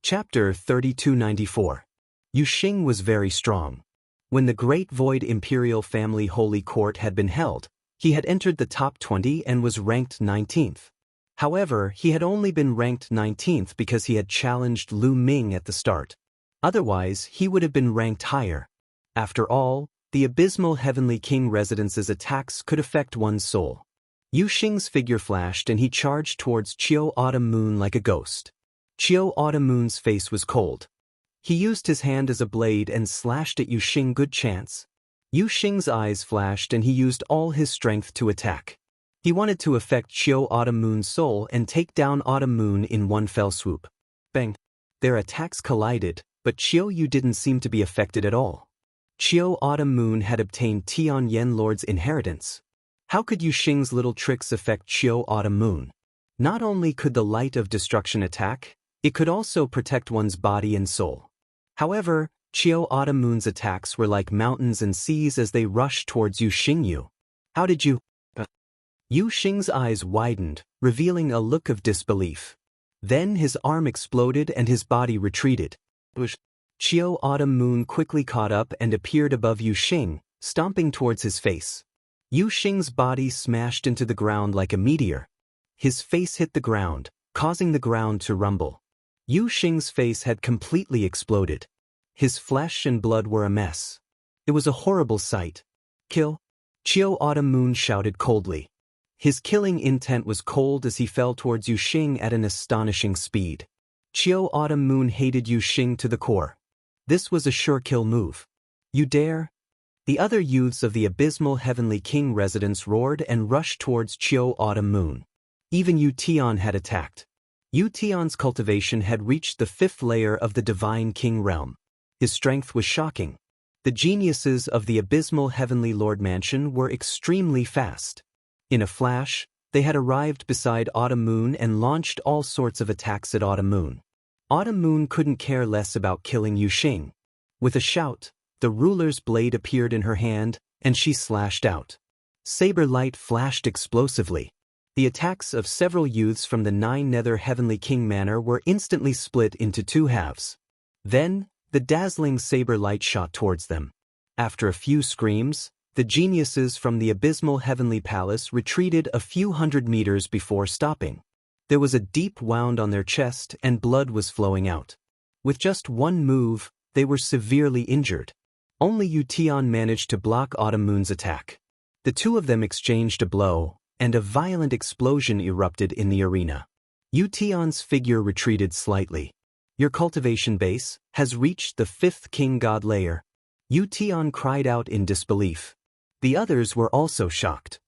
Chapter 3294. Yuxing was very strong. When the Great Void Imperial Family Holy Court had been held, he had entered the top 20 and was ranked 19th. However, he had only been ranked 19th because he had challenged Lu Ming at the start. Otherwise, he would have been ranked higher. After all, the abysmal Heavenly King Residence's attacks could affect one's soul. Yuxing's figure flashed and he charged towards Qiu Autumn Moon like a ghost. Qiu Autumn Moon's face was cold. He used his hand as a blade and slashed at Yuxing. Good chance. Yuxing's eyes flashed and he used all his strength to attack. He wanted to affect Qiu Autumn Moon's soul and take down Autumn Moon in one fell swoop. Bang! Their attacks collided, but Qiu Yu didn't seem to be affected at all. Qiu Autumn Moon had obtained Tian Yen Lord's inheritance. How could Yuxing's little tricks affect Qiu Autumn Moon? Not only could the light of destruction attack, it could also protect one's body and soul. However, Qiu Autumn Moon's attacks were like mountains and seas as they rushed towards Yuxing. How did you? Yuxing's eyes widened, revealing a look of disbelief. Then his arm exploded and his body retreated. Qiu Autumn Moon quickly caught up and appeared above Yuxing, stomping towards his face. Yuxing's body smashed into the ground like a meteor. His face hit the ground, causing the ground to rumble. Yuxing's face had completely exploded. His flesh and blood were a mess. It was a horrible sight. Kill! Qiu Autumn Moon shouted coldly. His killing intent was cold as he fell towards Yuxing at an astonishing speed. Qiu Autumn Moon hated Yuxing to the core. This was a sure kill move. You dare? The other youths of the abysmal Heavenly King Residence roared and rushed towards Qiu Autumn Moon. Even Yu Tian had attacked. Yu Tian's cultivation had reached the 5th layer of the Divine King realm. His strength was shocking. The geniuses of the abysmal Heavenly Lord Mansion were extremely fast. In a flash, they had arrived beside Autumn Moon and launched all sorts of attacks at Autumn Moon. Autumn Moon couldn't care less about killing Yuxing. With a shout, the ruler's blade appeared in her hand, and she slashed out. Saber light flashed explosively. The attacks of several youths from the 9 Nether Heavenly King Manor were instantly split into 2 halves. Then, the dazzling saber light shot towards them. After a few screams, the geniuses from the abysmal Heavenly Palace retreated a few hundred meters before stopping. There was a deep wound on their chest and blood was flowing out. With just one move, they were severely injured. Only Yu Tian managed to block Autumn Moon's attack. The two of them exchanged a blow, and a violent explosion erupted in the arena. Yu Tian's figure retreated slightly. Your cultivation base has reached the 5th King God layer. Yu Tian cried out in disbelief. The others were also shocked.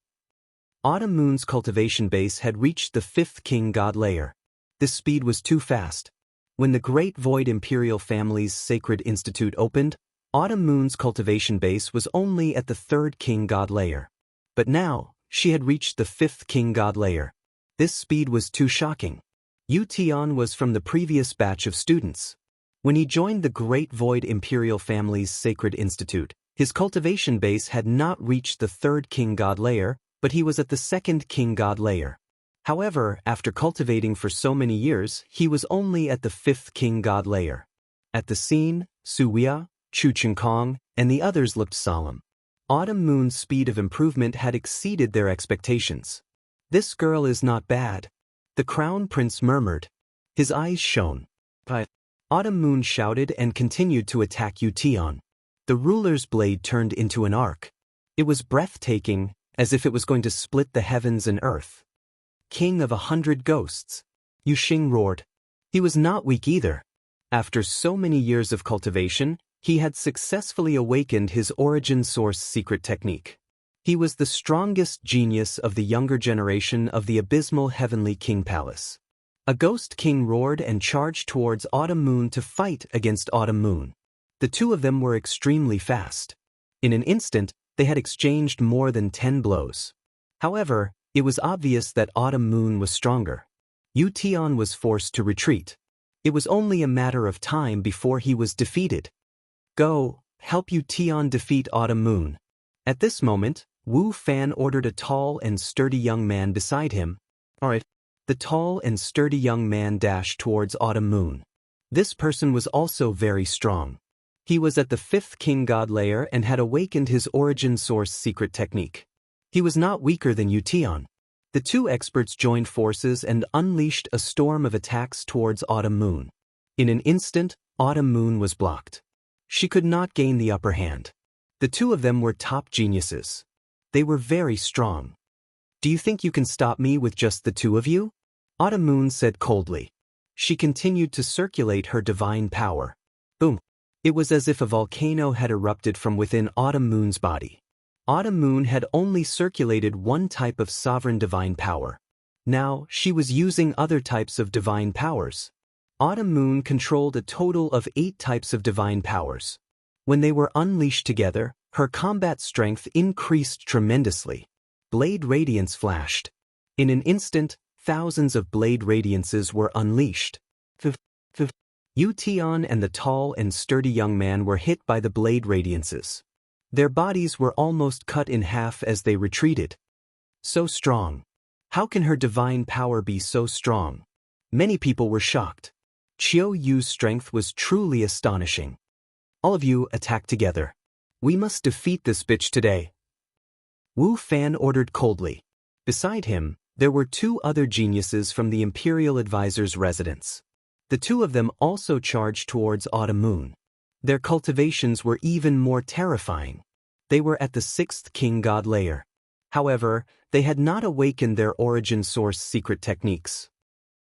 Autumn Moon's cultivation base had reached the 5th King God layer. This speed was too fast. When the Great Void Imperial Family's Sacred Institute opened, Autumn Moon's cultivation base was only at the 3rd King God layer. But now, she had reached the 5th King God layer. This speed was too shocking. Yu Tian was from the previous batch of students. When he joined the Great Void Imperial Family's Sacred Institute, his cultivation base had not reached the 3rd King God layer, but he was at the 2nd King God layer. However, after cultivating for so many years, he was only at the 5th King God layer. At the scene, Su Wia, Chu Chenkong, and the others looked solemn. Autumn Moon's speed of improvement had exceeded their expectations. This girl is not bad. The Crown Prince murmured. His eyes shone. But Autumn Moon shouted and continued to attack Yu Tian. The ruler's blade turned into an arc. It was breathtaking, as if it was going to split the heavens and earth. King of 100 ghosts. Yuxing roared. He was not weak either. After so many years of cultivation, he had successfully awakened his origin source secret technique. He was the strongest genius of the younger generation of the abysmal Heavenly King Palace. A ghost king roared and charged towards Autumn Moon to fight against Autumn Moon. The two of them were extremely fast. In an instant, they had exchanged more than 10 blows. However, it was obvious that Autumn Moon was stronger. Yu Tian was forced to retreat. It was only a matter of time before he was defeated. Go, help Yu Tian defeat Autumn Moon. At this moment, Wu Fan ordered a tall and sturdy young man beside him. Alright. The tall and sturdy young man dashed towards Autumn Moon. This person was also very strong. He was at the 5th king god layer and had awakened his origin source secret technique. He was not weaker than Ution. The two experts joined forces and unleashed a storm of attacks towards Autumn Moon. In an instant, Autumn Moon was blocked. She could not gain the upper hand. The two of them were top geniuses. They were very strong. Do you think you can stop me with just the two of you? Autumn Moon said coldly. She continued to circulate her divine power. Boom! It was as if a volcano had erupted from within Autumn Moon's body. Autumn Moon had only circulated one type of sovereign divine power. Now, she was using other types of divine powers. Autumn Moon controlled a total of 8 types of divine powers. When they were unleashed together, her combat strength increased tremendously. Blade radiance flashed. In an instant, thousands of blade radiances were unleashed. Ution and the tall and sturdy young man were hit by the blade radiances. Their bodies were almost cut in half as they retreated. So strong. How can her divine power be so strong? Many people were shocked. Qiu Yu's strength was truly astonishing. All of you attack together. We must defeat this bitch today. Wu Fan ordered coldly. Beside him, there were 2 other geniuses from the Imperial Advisor's residence. The 2 of them also charged towards Autumn Moon. Their cultivations were even more terrifying. They were at the 6th king god layer. However, they had not awakened their origin source secret techniques.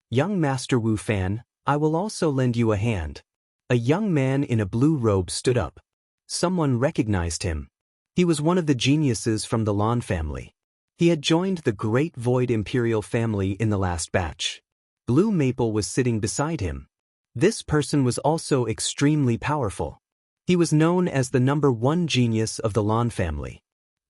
Young Master Wu Fan, I will also lend you a hand. A young man in a blue robe stood up. Someone recognized him. He was one of the geniuses from the Lan family. He had joined the Great Void Imperial family in the last batch. Blue Maple was sitting beside him. This person was also extremely powerful. He was known as the #1 genius of the Lan family.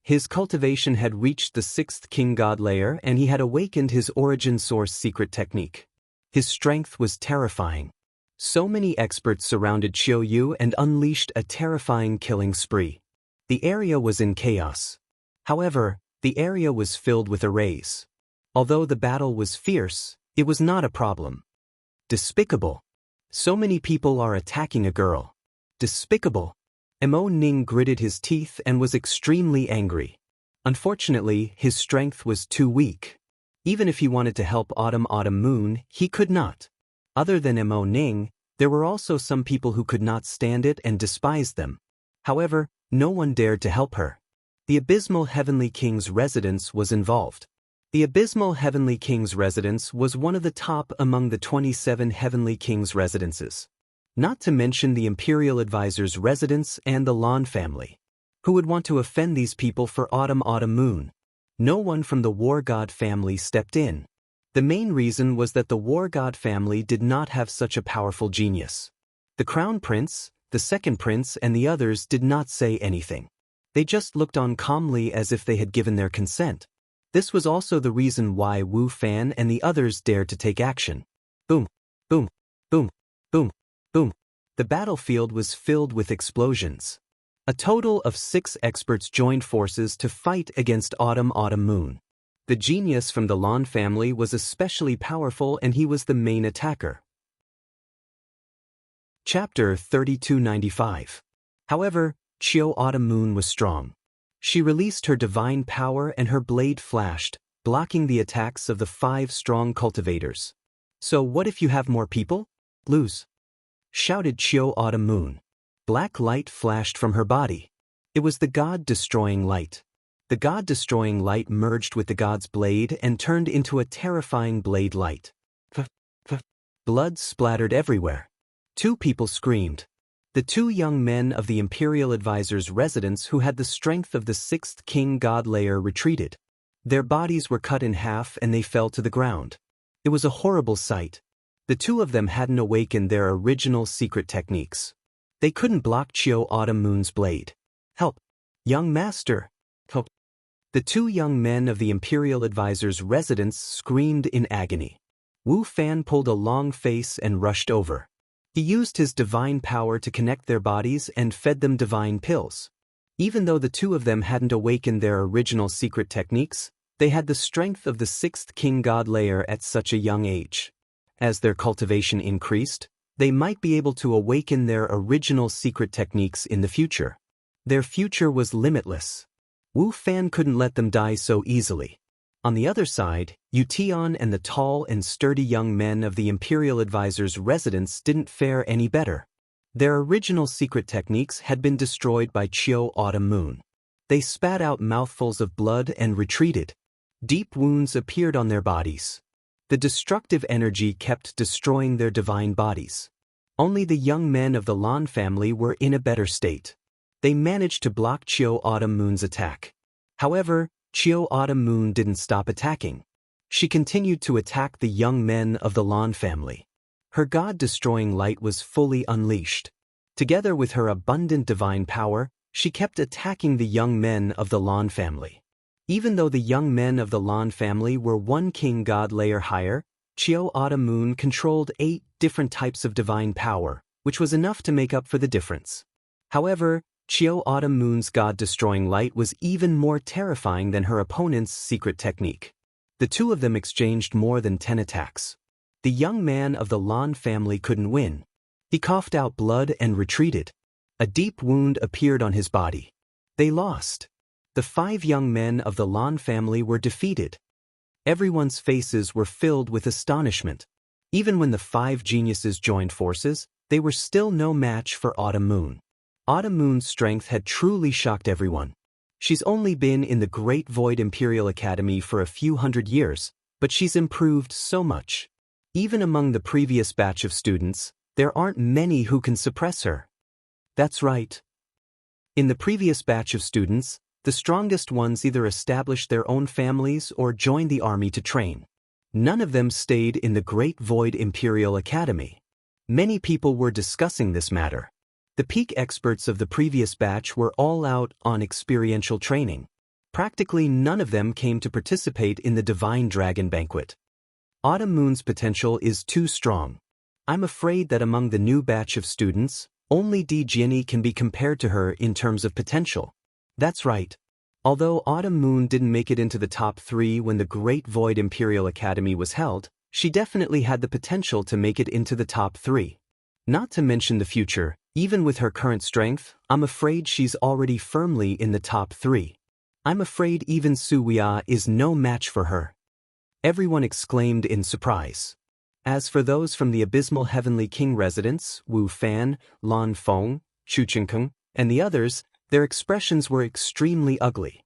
His cultivation had reached the 6th king god layer and he had awakened his origin source secret technique. His strength was terrifying. So many experts surrounded Qiu Yu and unleashed a terrifying killing spree. The area was in chaos. However, the area was filled with arrays. Although the battle was fierce, it was not a problem. Despicable. So many people are attacking a girl. Despicable. Mo Ning gritted his teeth and was extremely angry. Unfortunately, his strength was too weak. Even if he wanted to help Autumn Moon, he could not. Other than Mo Ning, there were also some people who could not stand it and despised them. However, no one dared to help her. The Abysmal Heavenly King's residence was involved. The Abysmal Heavenly King's residence was one of the top among the 27 Heavenly King's residences. Not to mention the Imperial Advisor's residence and the Lan family. Who would want to offend these people for Autumn Moon? No one from the War God family stepped in. The main reason was that the War God family did not have such a powerful genius. The Crown Prince, the Second Prince and the others did not say anything. They just looked on calmly as if they had given their consent. This was also the reason why Wu Fan and the others dared to take action. Boom, boom, boom, boom, boom. The battlefield was filled with explosions. A total of 6 experts joined forces to fight against Autumn Moon. The genius from the Lan family was especially powerful and he was the main attacker. Chapter 3295. However, Qiu Autumn Moon was strong. She released her divine power and her blade flashed, blocking the attacks of the 5 strong cultivators. So what if you have more people? Lose. Shouted Qiu Autumn Moon. Black light flashed from her body. It was the God-destroying light. The God-destroying light merged with the God's blade and turned into a terrifying blade light. Blood splattered everywhere. 2 people screamed. The 2 young men of the Imperial Advisor's residence who had the strength of the 6th king god layer retreated. Their bodies were cut in half and they fell to the ground. It was a horrible sight. The 2 of them hadn't awakened their original secret techniques. They couldn't block Qiu Autumn Moon's blade. Help! Young master! Help! The 2 young men of the Imperial Advisor's residence screamed in agony. Wu Fan pulled a long face and rushed over. He used his divine power to connect their bodies and fed them divine pills. Even though the 2 of them hadn't awakened their original secret techniques, they had the strength of the 6th king god layer at such a young age. As their cultivation increased, They might be able to awaken their original secret techniques in the future. Their future was limitless. Wu Fan couldn't let them die so easily. On the other side, Yu Tian and the tall and sturdy young men of the Imperial Advisor's residence didn't fare any better. Their original secret techniques had been destroyed by Qiu Autumn Moon. They spat out mouthfuls of blood and retreated. Deep wounds appeared on their bodies. The destructive energy kept destroying their divine bodies. Only the young men of the Lan family were in a better state. They managed to block Qiu Autumn Moon's attack. However, Qiu Autumn Moon didn't stop attacking. She continued to attack the young men of the Lan family. Her God-destroying light was fully unleashed. Together with her abundant divine power, she kept attacking the young men of the Lan family. Even though the young men of the Lan family were one king god layer higher, Qiu Autumn Moon controlled 8 different types of divine power, which was enough to make up for the difference. However, Qiu Autumn Moon's God-destroying light was even more terrifying than her opponent's secret technique. The two of them exchanged more than 10 attacks. The young man of the Lan family couldn't win. He coughed out blood and retreated. A deep wound appeared on his body. They lost. The 5 young men of the Lan family were defeated. Everyone's faces were filled with astonishment. Even when the 5 geniuses joined forces, they were still no match for Autumn Moon. Autumn Moon's strength had truly shocked everyone. She's only been in the Great Void Imperial Academy for a few hundred years, but she's improved so much. Even among the previous batch of students, there aren't many who can suppress her. That's right. In the previous batch of students, the strongest ones either established their own families or joined the army to train. None of them stayed in the Great Void Imperial Academy. Many people were discussing this matter. The peak experts of the previous batch were all out on experiential training. Practically none of them came to participate in the Divine Dragon Banquet. Autumn Moon's potential is too strong. I'm afraid that among the new batch of students, only Di Jiani can be compared to her in terms of potential. That's right. Although Autumn Moon didn't make it into the top 3 when the Great Void Imperial Academy was held, she definitely had the potential to make it into the top 3. Not to mention the future, even with her current strength, I'm afraid she's already firmly in the top 3. I'm afraid even Su Weia is no match for her. Everyone exclaimed in surprise. As for those from the Abysmal Heavenly King residence, Wu Fan, Lan Feng, Chu Qingkeng, and the others, their expressions were extremely ugly.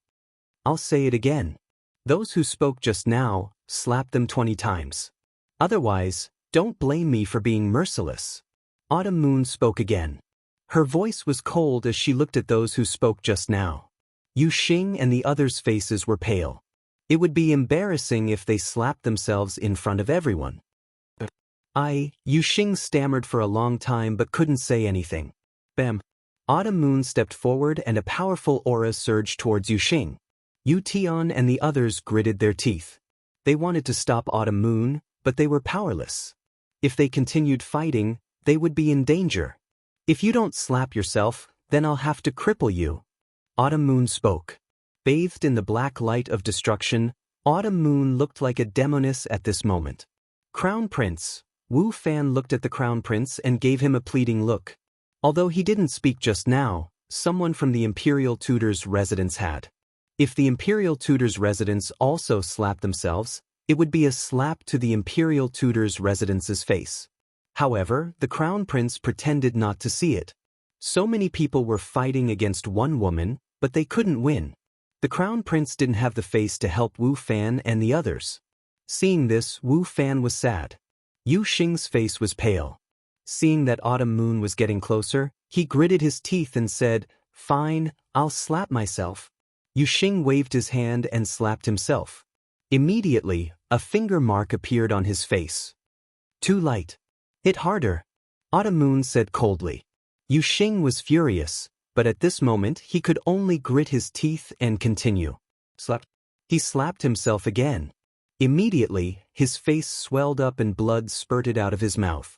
I'll say it again. Those who spoke just now, slap them 20 times. Otherwise, don't blame me for being merciless. Autumn Moon spoke again. Her voice was cold as she looked at those who spoke just now. Yu Xing and the others' faces were pale. It would be embarrassing if they slapped themselves in front of everyone. Yu Xing stammered for a long time but couldn't say anything. Bam. Autumn Moon stepped forward and a powerful aura surged towards Yu Xing. Yu Tian and the others gritted their teeth. They wanted to stop Autumn Moon, but they were powerless. If they continued fighting, they would be in danger. If you don't slap yourself, then I'll have to cripple you. Autumn Moon spoke. Bathed in the black light of destruction, Autumn Moon looked like a demoness at this moment. Crown Prince. Wu Fan looked at the Crown Prince and gave him a pleading look. Although he didn't speak just now, someone from the Imperial Tutor's residence had. If the Imperial Tutor's residence also slapped themselves, it would be a slap to the Imperial Tutor's residence's face. However, the Crown Prince pretended not to see it. So many people were fighting against one woman, but they couldn't win. The Crown Prince didn't have the face to help Wu Fan and the others. Seeing this, Wu Fan was sad. Yu Xing's face was pale. Seeing that Autumn Moon was getting closer, he gritted his teeth and said, "Fine, I'll slap myself." Yu Xing waved his hand and slapped himself. Immediately, a finger mark appeared on his face. "Too light. Hit harder," Autumn Moon said coldly. Yu Xing was furious, but at this moment he could only grit his teeth and continue. Slap. He slapped himself again. Immediately, his face swelled up and blood spurted out of his mouth.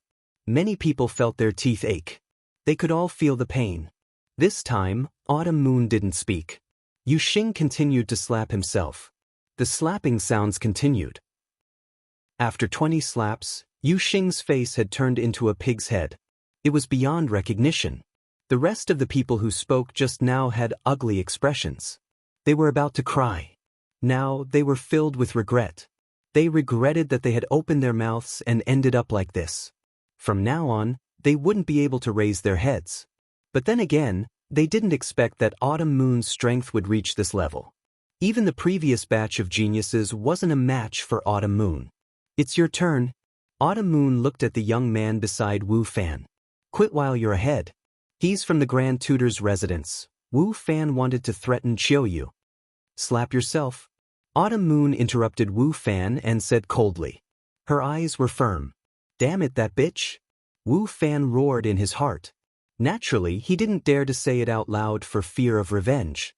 Many people felt their teeth ache. They could all feel the pain. This time, Autumn Moon didn't speak. Yu Xing continued to slap himself. The slapping sounds continued. After 20 slaps, Yu Xing's face had turned into a pig's head. It was beyond recognition. The rest of the people who spoke just now had ugly expressions. They were about to cry. Now they were filled with regret. They regretted that they had opened their mouths and ended up like this. From now on, they wouldn't be able to raise their heads. But then again, they didn't expect that Autumn Moon's strength would reach this level. Even the previous batch of geniuses wasn't a match for Autumn Moon. It's your turn. Autumn Moon looked at the young man beside Wu Fan. Quit while you're ahead. He's from the Grand Tutor's residence. Wu Fan wanted to threaten Chiuyu. Slap yourself. Autumn Moon interrupted Wu Fan and said coldly. Her eyes were firm. Damn it, that bitch. Wu Fan roared in his heart. Naturally, he didn't dare to say it out loud for fear of revenge.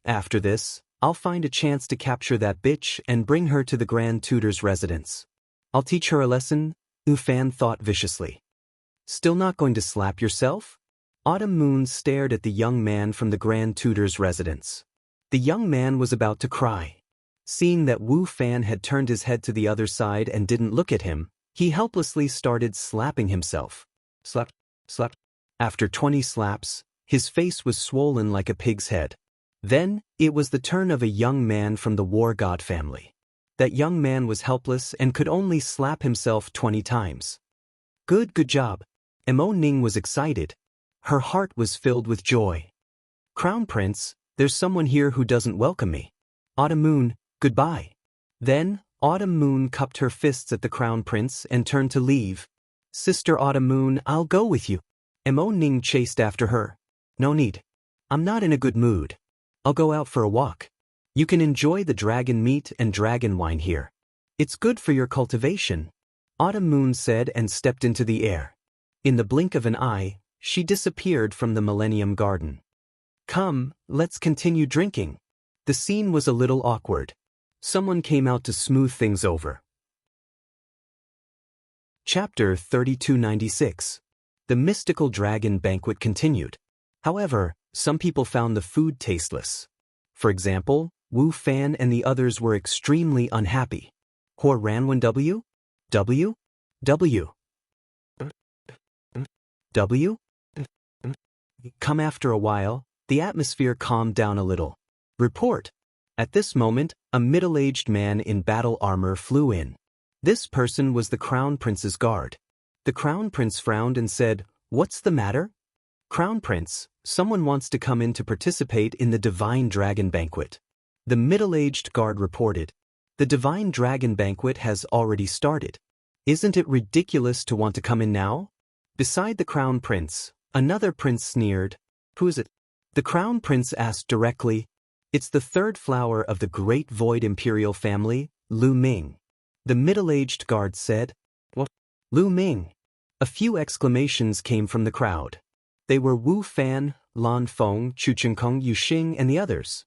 After this, I'll find a chance to capture that bitch and bring her to the Grand Tutor's residence. I'll teach her a lesson, Wu Fan thought viciously. Still not going to slap yourself? Autumn Moon stared at the young man from the Grand Tutor's residence. The young man was about to cry. Seeing that Wu Fan had turned his head to the other side and didn't look at him, he helplessly started slapping himself. Slap, slap. After 20 slaps, his face was swollen like a pig's head. Then, it was the turn of a young man from the War God family. That young man was helpless and could only slap himself 20 times. Good job. Mo Ning was excited. Her heart was filled with joy. Crown Prince, there's someone here who doesn't welcome me. Autumn Moon, goodbye. Then, Autumn Moon cupped her fists at the Crown Prince and turned to leave. Sister Autumn Moon, I'll go with you. Mo Ning chased after her. No need. I'm not in a good mood. I'll go out for a walk. You can enjoy the dragon meat and dragon wine here. It's good for your cultivation, Autumn Moon said and stepped into the air. In the blink of an eye, she disappeared from the Millennium Garden. Come, let's continue drinking. The scene was a little awkward. Someone came out to smooth things over. Chapter 3296. The mystical dragon banquet continued. However, some people found the food tasteless. For example, Wu Fan and the others were extremely unhappy. Hor Ranwen W? W? W? W? Come after a while, the atmosphere calmed down a little. Report. At this moment, a middle-aged man in battle armor flew in. This person was the Crown Prince's guard. The Crown Prince frowned and said, What's the matter? Crown Prince, someone wants to come in to participate in the Divine Dragon Banquet. The middle-aged guard reported. The Divine Dragon Banquet has already started. Isn't it ridiculous to want to come in now? Beside the Crown Prince, another prince sneered. Who's it? The Crown Prince asked directly. It's the third flower of the Great Void Imperial family, Lu Ming. The middle-aged guard said. What? Lu Ming. A few exclamations came from the crowd. They were Wu Fan, Lan Feng, Chu Chengkong, Yu Xing, and the others.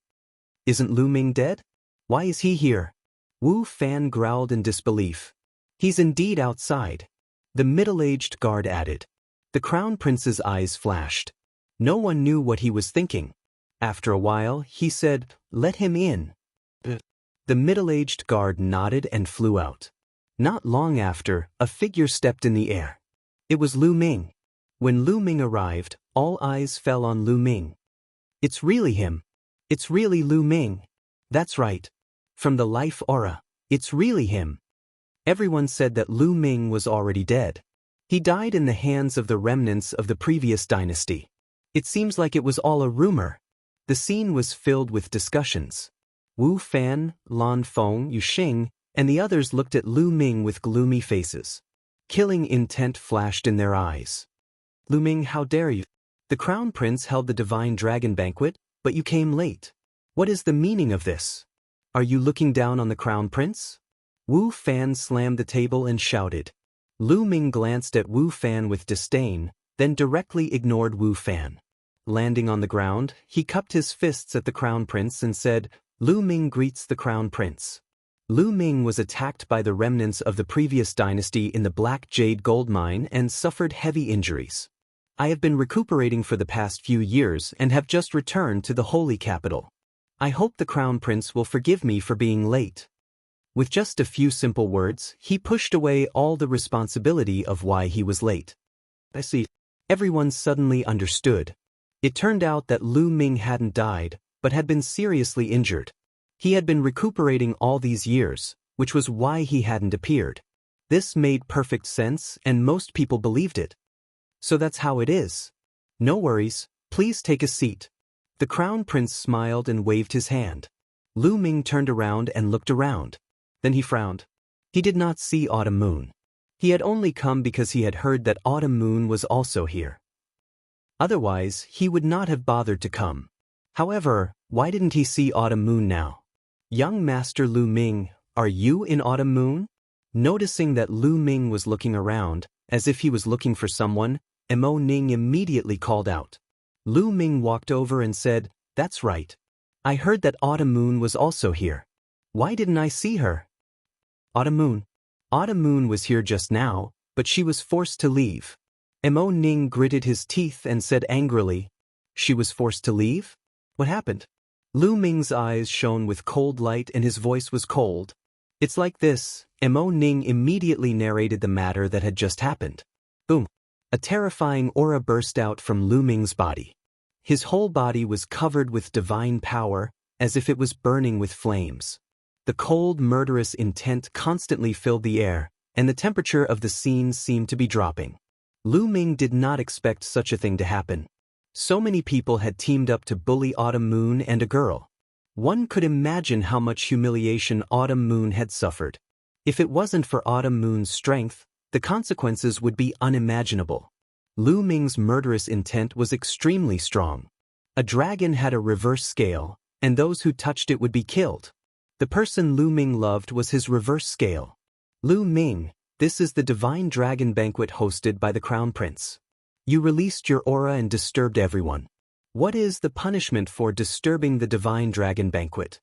Isn't Lu Ming dead? Why is he here? Wu Fan growled in disbelief. He's indeed outside. The middle-aged guard added. The Crown Prince's eyes flashed. No one knew what he was thinking. After a while, he said, Let him in. The middle-aged guard nodded and flew out. Not long after, a figure stepped in the air. It was Lu Ming. When Lu Ming arrived, all eyes fell on Lu Ming. It's really him. It's really Lu Ming. That's right. From the life aura, it's really him. Everyone said that Lu Ming was already dead. He died in the hands of the remnants of the previous dynasty. It seems like it was all a rumor. The scene was filled with discussions. Wu Fan, Lan Feng, Yu Xing, and the others looked at Lu Ming with gloomy faces. Killing intent flashed in their eyes. Lu Ming, how dare you? The Crown Prince held the Divine Dragon Banquet, but you came late. What is the meaning of this? Are you looking down on the Crown Prince? Wu Fan slammed the table and shouted. Lu Ming glanced at Wu Fan with disdain, then directly ignored Wu Fan. Landing on the ground, he cupped his fists at the Crown Prince and said, Lu Ming greets the Crown Prince. Lu Ming was attacked by the remnants of the previous dynasty in the Black Jade Gold Mine and suffered heavy injuries. I have been recuperating for the past few years and have just returned to the Holy Capital. I hope the Crown Prince will forgive me for being late. With just a few simple words, he pushed away all the responsibility of why he was late. I see. Everyone suddenly understood. It turned out that Lu Ming hadn't died, but had been seriously injured. He had been recuperating all these years, which was why he hadn't appeared. This made perfect sense, and most people believed it. So that's how it is. No worries, please take a seat. The Crown Prince smiled and waved his hand. Lu Ming turned around and looked around. Then he frowned. He did not see Autumn Moon. He had only come because he had heard that Autumn Moon was also here. Otherwise, he would not have bothered to come. However, why didn't he see Autumn Moon now? Young Master Lu Ming, are you in Autumn Moon? Noticing that Lu Ming was looking around, as if he was looking for someone, Mo Ning immediately called out. Lu Ming walked over and said, "That's right. I heard that Autumn Moon was also here. Why didn't I see her?" Autumn Moon. Autumn Moon was here just now, but she was forced to leave. Mo Ning gritted his teeth and said angrily, "She was forced to leave? What happened?" Lu Ming's eyes shone with cold light and his voice was cold. "It's like this." Mo Ning immediately narrated the matter that had just happened. Boom. A terrifying aura burst out from Lu Ming's body. His whole body was covered with divine power, as if it was burning with flames. The cold, murderous intent constantly filled the air, and the temperature of the scene seemed to be dropping. Lu Ming did not expect such a thing to happen. So many people had teamed up to bully Autumn Moon and a girl. One could imagine how much humiliation Autumn Moon had suffered. If it wasn't for Autumn Moon's strength, the consequences would be unimaginable. Lu Ming's murderous intent was extremely strong. A dragon had a reverse scale, and those who touched it would be killed. The person Lu Ming loved was his reverse scale. Lu Ming, this is the Divine Dragon Banquet hosted by the Crown Prince. You released your aura and disturbed everyone. What is the punishment for disturbing the Divine Dragon Banquet?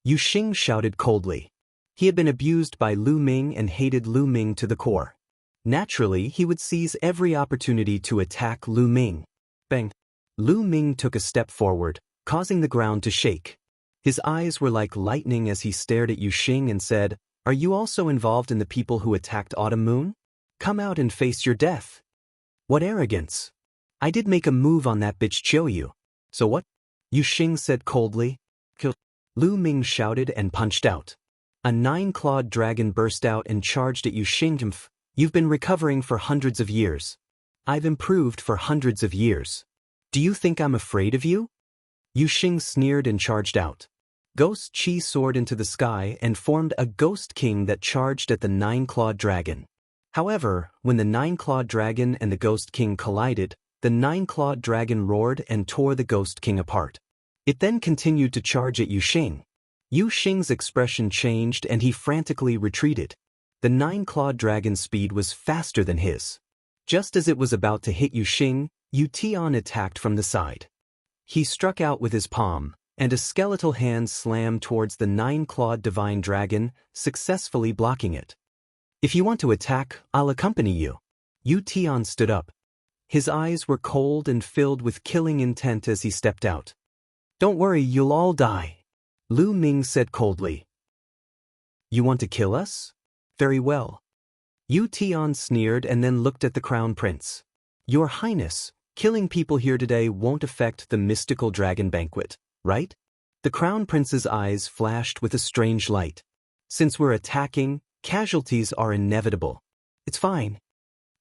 Yu Xing shouted coldly. He had been abused by Lu Ming and hated Lu Ming to the core. Naturally, he would seize every opportunity to attack Lu Ming. Bang! Lu Ming took a step forward, causing the ground to shake. His eyes were like lightning as he stared at Yu Xing and said, "Are you also involved in the people who attacked Autumn Moon? Come out and face your death." What arrogance! I did make a move on that bitch Qiuyu. So what? Yu Xing said coldly. Kill. Lu Ming shouted and punched out. A 9-clawed dragon burst out and charged at Yu Xing. You've been recovering for hundreds of years. I've improved for hundreds of years. Do you think I'm afraid of you? Yu Xing sneered and charged out. Ghost Qi soared into the sky and formed a Ghost King that charged at the 9-clawed dragon. However, when the 9-clawed dragon and the Ghost King collided, the 9-clawed dragon roared and tore the Ghost King apart. It then continued to charge at Yu Xing. Yu Xing's expression changed and he frantically retreated. The 9-clawed dragon's speed was faster than his. Just as it was about to hit Yu Xing, Yu Tian attacked from the side. He struck out with his palm, and a skeletal hand slammed towards the 9-clawed divine dragon, successfully blocking it. If you want to attack, I'll accompany you. Yu Tian stood up. His eyes were cold and filled with killing intent as he stepped out. Don't worry, you'll all die. Lu Ming said coldly. You want to kill us? Very well. Yu Tian sneered and then looked at the Crown Prince. Your Highness, killing people here today won't affect the mystical dragon banquet, right? The Crown Prince's eyes flashed with a strange light. Since we're attacking, casualties are inevitable. It's fine.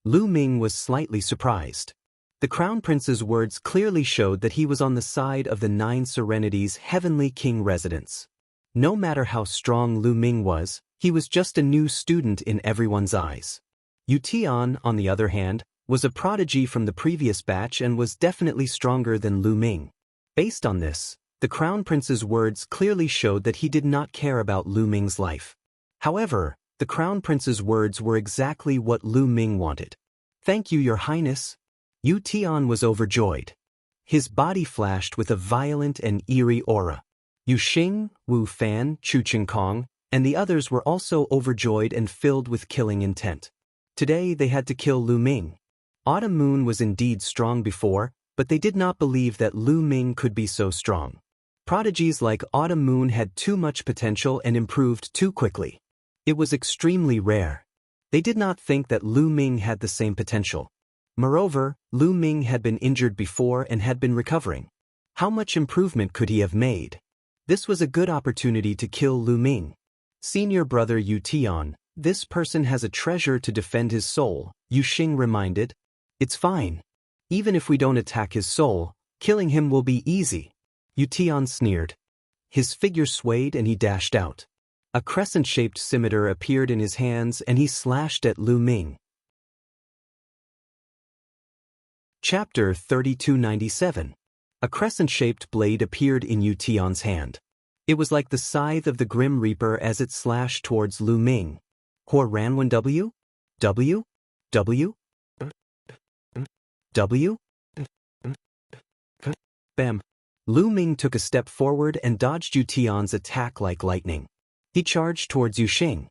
Lu Ming was slightly surprised. The Crown Prince's words clearly showed that he was on the side of the 9 Serenities' Heavenly King residence. No matter how strong Lu Ming was, he was just a new student in everyone's eyes. Yu Tian, on the other hand, was a prodigy from the previous batch and was definitely stronger than Lu Ming. Based on this, the Crown Prince's words clearly showed that he did not care about Lu Ming's life. However, the Crown Prince's words were exactly what Lu Ming wanted. Thank you, Your Highness. Yu Tian was overjoyed. His body flashed with a violent and eerie aura. Yu Xing, Wu Fan, Chu Qingkong, and the others were also overjoyed and filled with killing intent. Today they had to kill Lu Ming. Autumn Moon was indeed strong before, but they did not believe that Lu Ming could be so strong. Prodigies like Autumn Moon had too much potential and improved too quickly. It was extremely rare. They did not think that Lu Ming had the same potential. Moreover, Lu Ming had been injured before and had been recovering. How much improvement could he have made? This was a good opportunity to kill Lu Ming. Senior brother Yu Tian, this person has a treasure to defend his soul, Yu Xing reminded. It's fine. Even if we don't attack his soul, killing him will be easy. Yu Tian sneered. His figure swayed and he dashed out. A crescent-shaped scimitar appeared in his hands and he slashed at Lu Ming. Chapter 3297. A crescent-shaped blade appeared in Yu Tian's hand. It was like the scythe of the Grim Reaper as it slashed towards Lu Ming. Hor Ranwen W? W? W? W? Bam. Lu Ming took a step forward and dodged Yu Tian's attack like lightning. He charged towards Yu Xing.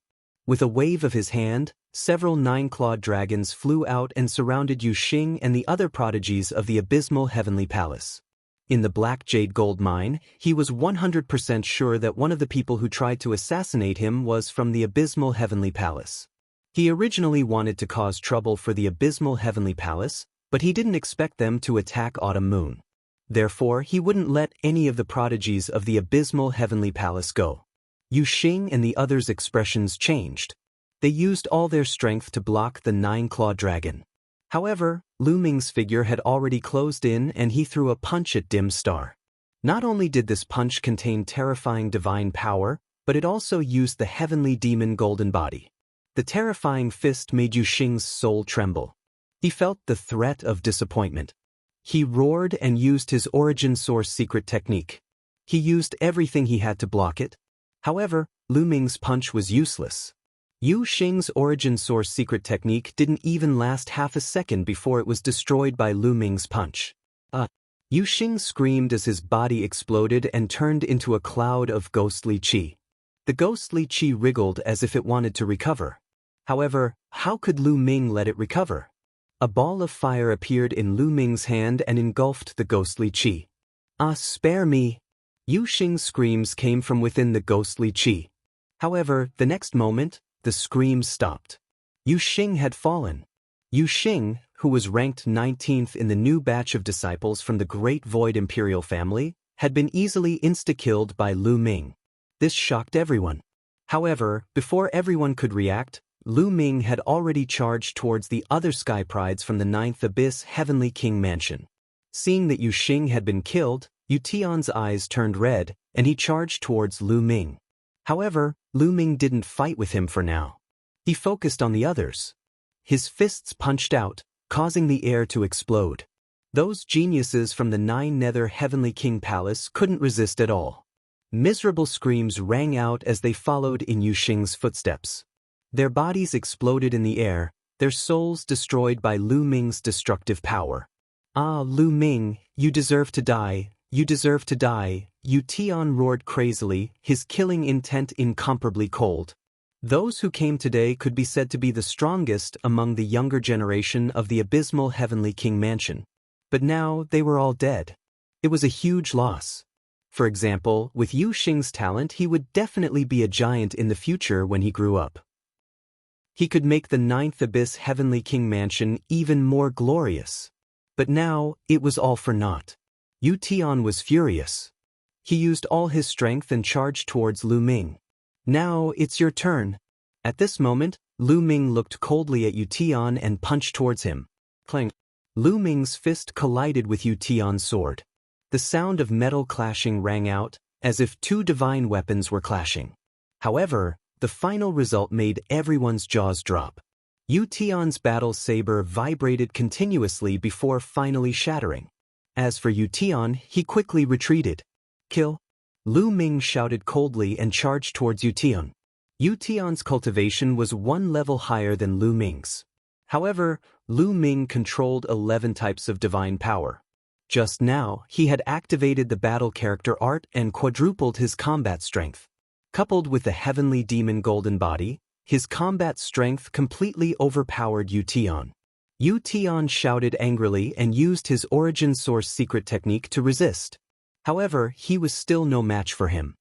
With a wave of his hand, several nine-clawed dragons flew out and surrounded Yu Xing and the other prodigies of the abysmal heavenly palace. In the Black Jade Gold Mine, he was 100% sure that one of the people who tried to assassinate him was from the abysmal heavenly palace. He originally wanted to cause trouble for the abysmal heavenly palace, but he didn't expect them to attack Autumn Moon. Therefore, he wouldn't let any of the prodigies of the abysmal heavenly palace go. Yu Xing and the others' expressions changed. They used all their strength to block the nine-clawed dragon. However, Lu Ming's figure had already closed in and he threw a punch at Dim Star. Not only did this punch contain terrifying divine power, but it also used the heavenly demon golden body. The terrifying fist made Yu Xing's soul tremble. He felt the threat of disappointment. He roared and used his origin source secret technique. He used everything he had to block it. However, Lu Ming's punch was useless. Yu Xing's origin source secret technique didn't even last half a second before it was destroyed by Lu Ming's punch. Yu Xing screamed as his body exploded and turned into a cloud of ghostly qi. The ghostly qi wriggled as if it wanted to recover. However, how could Lu Ming let it recover? A ball of fire appeared in Lu Ming's hand and engulfed the ghostly qi. Spare me! Yu Xing's screams came from within the ghostly qi. However, the next moment, the screams stopped. Yu Xing had fallen. Yu Xing, who was ranked 19th in the new batch of disciples from the Great Void Imperial family, had been easily insta-killed by Lu Ming. This shocked everyone. However, before everyone could react, Lu Ming had already charged towards the other Sky Prides from the 9th Abyss Heavenly King Mansion. Seeing that Yu Xing had been killed, Yu Tian's eyes turned red, and he charged towards Lu Ming. However, Lu Ming didn't fight with him for now. He focused on the others. His fists punched out, causing the air to explode. Those geniuses from the Nine Nether Heavenly King Palace couldn't resist at all. Miserable screams rang out as they followed in Yu Xing's footsteps. Their bodies exploded in the air, their souls destroyed by Lu Ming's destructive power. Lu Ming, you deserve to die, you deserve to die, Yu Tian roared crazily, his killing intent incomparably cold. Those who came today could be said to be the strongest among the younger generation of the abysmal Heavenly King Mansion. But now they were all dead. It was a huge loss. For example, with Yu Xing's talent he would definitely be a giant in the future when he grew up. He could make the 9th Abyss Heavenly King Mansion even more glorious. But now, it was all for naught. Yu Tian was furious. He used all his strength and charged towards Lu Ming. Now, it's your turn. At this moment, Lu Ming looked coldly at Yu Tian and punched towards him. Clang. Lu Ming's fist collided with Yu Tian's sword. The sound of metal clashing rang out, as if two divine weapons were clashing. However, the final result made everyone's jaws drop. Yu Tian's battle saber vibrated continuously before finally shattering. As for Yu Tian, he quickly retreated. Kill! Lu Ming shouted coldly and charged towards Yu Tian. Yu Tian's cultivation was one level higher than Lu Ming's. However, Lu Ming controlled 11 types of divine power. Just now, he had activated the battle character art and quadrupled his combat strength. Coupled with the heavenly demon golden body, his combat strength completely overpowered Yu Tian. Yu Tian shouted angrily and used his origin source secret technique to resist. However, he was still no match for him.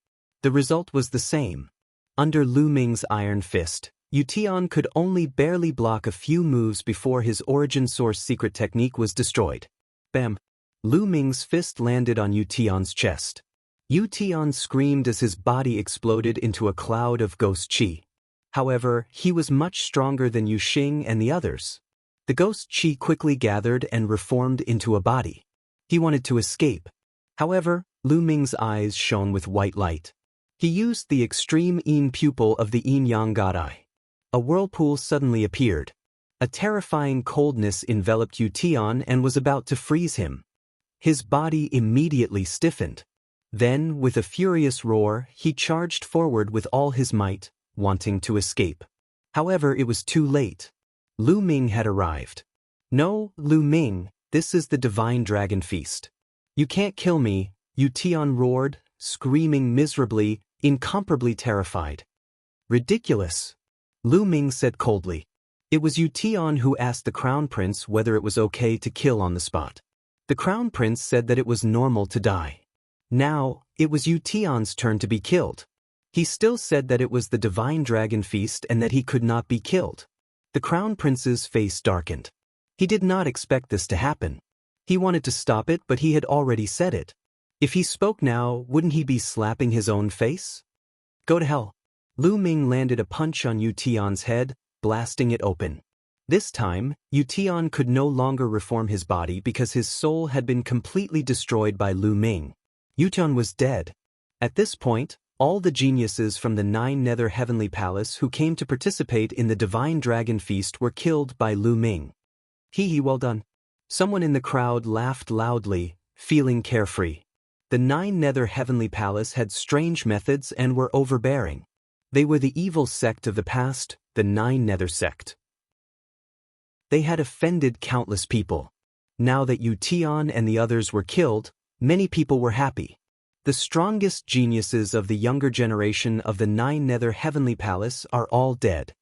The result was the same. Under Lu Ming's iron fist, Yu Tian could only barely block a few moves before his origin source secret technique was destroyed. Bam! Lu Ming's fist landed on Yu Tian's chest. Yu Tian screamed as his body exploded into a cloud of ghost qi. However, he was much stronger than Yu Xing and the others. The ghost qi quickly gathered and reformed into a body. He wanted to escape. However, Lu Ming's eyes shone with white light. He used the extreme yin pupil of the yin-yang god eye. A whirlpool suddenly appeared. A terrifying coldness enveloped Yu Tian and was about to freeze him. His body immediately stiffened. Then, with a furious roar, he charged forward with all his might, wanting to escape. However, it was too late. Lu Ming had arrived. "No, Lu Ming, this is the divine dragon feast. You can't kill me," Yu Tian roared, screaming miserably, incomparably terrified. "Ridiculous," Lu Ming said coldly. It was Yu Tian who asked the crown prince whether it was okay to kill on the spot. The crown prince said that it was normal to die. Now, it was Yu Tian's turn to be killed. He still said that it was the divine dragon feast and that he could not be killed. The crown prince's face darkened. He did not expect this to happen. He wanted to stop it, but he had already said it. If he spoke now, wouldn't he be slapping his own face? Go to hell. Lu Ming landed a punch on Yu Tian's head, blasting it open. This time, Yu Tian could no longer reform his body because his soul had been completely destroyed by Lu Ming. Yu Tian was dead. At this point, all the geniuses from the 9 Nether Heavenly Palace who came to participate in the Divine Dragon Feast were killed by Lu Ming. Hee, well done. Someone in the crowd laughed loudly, feeling carefree. The 9 Nether Heavenly Palace had strange methods and were overbearing. They were the evil sect of the past, the 9 Nether sect. They had offended countless people. Now that Yu Tian and the others were killed, many people were happy. The strongest geniuses of the younger generation of the 9 Nether Heavenly Palace are all dead.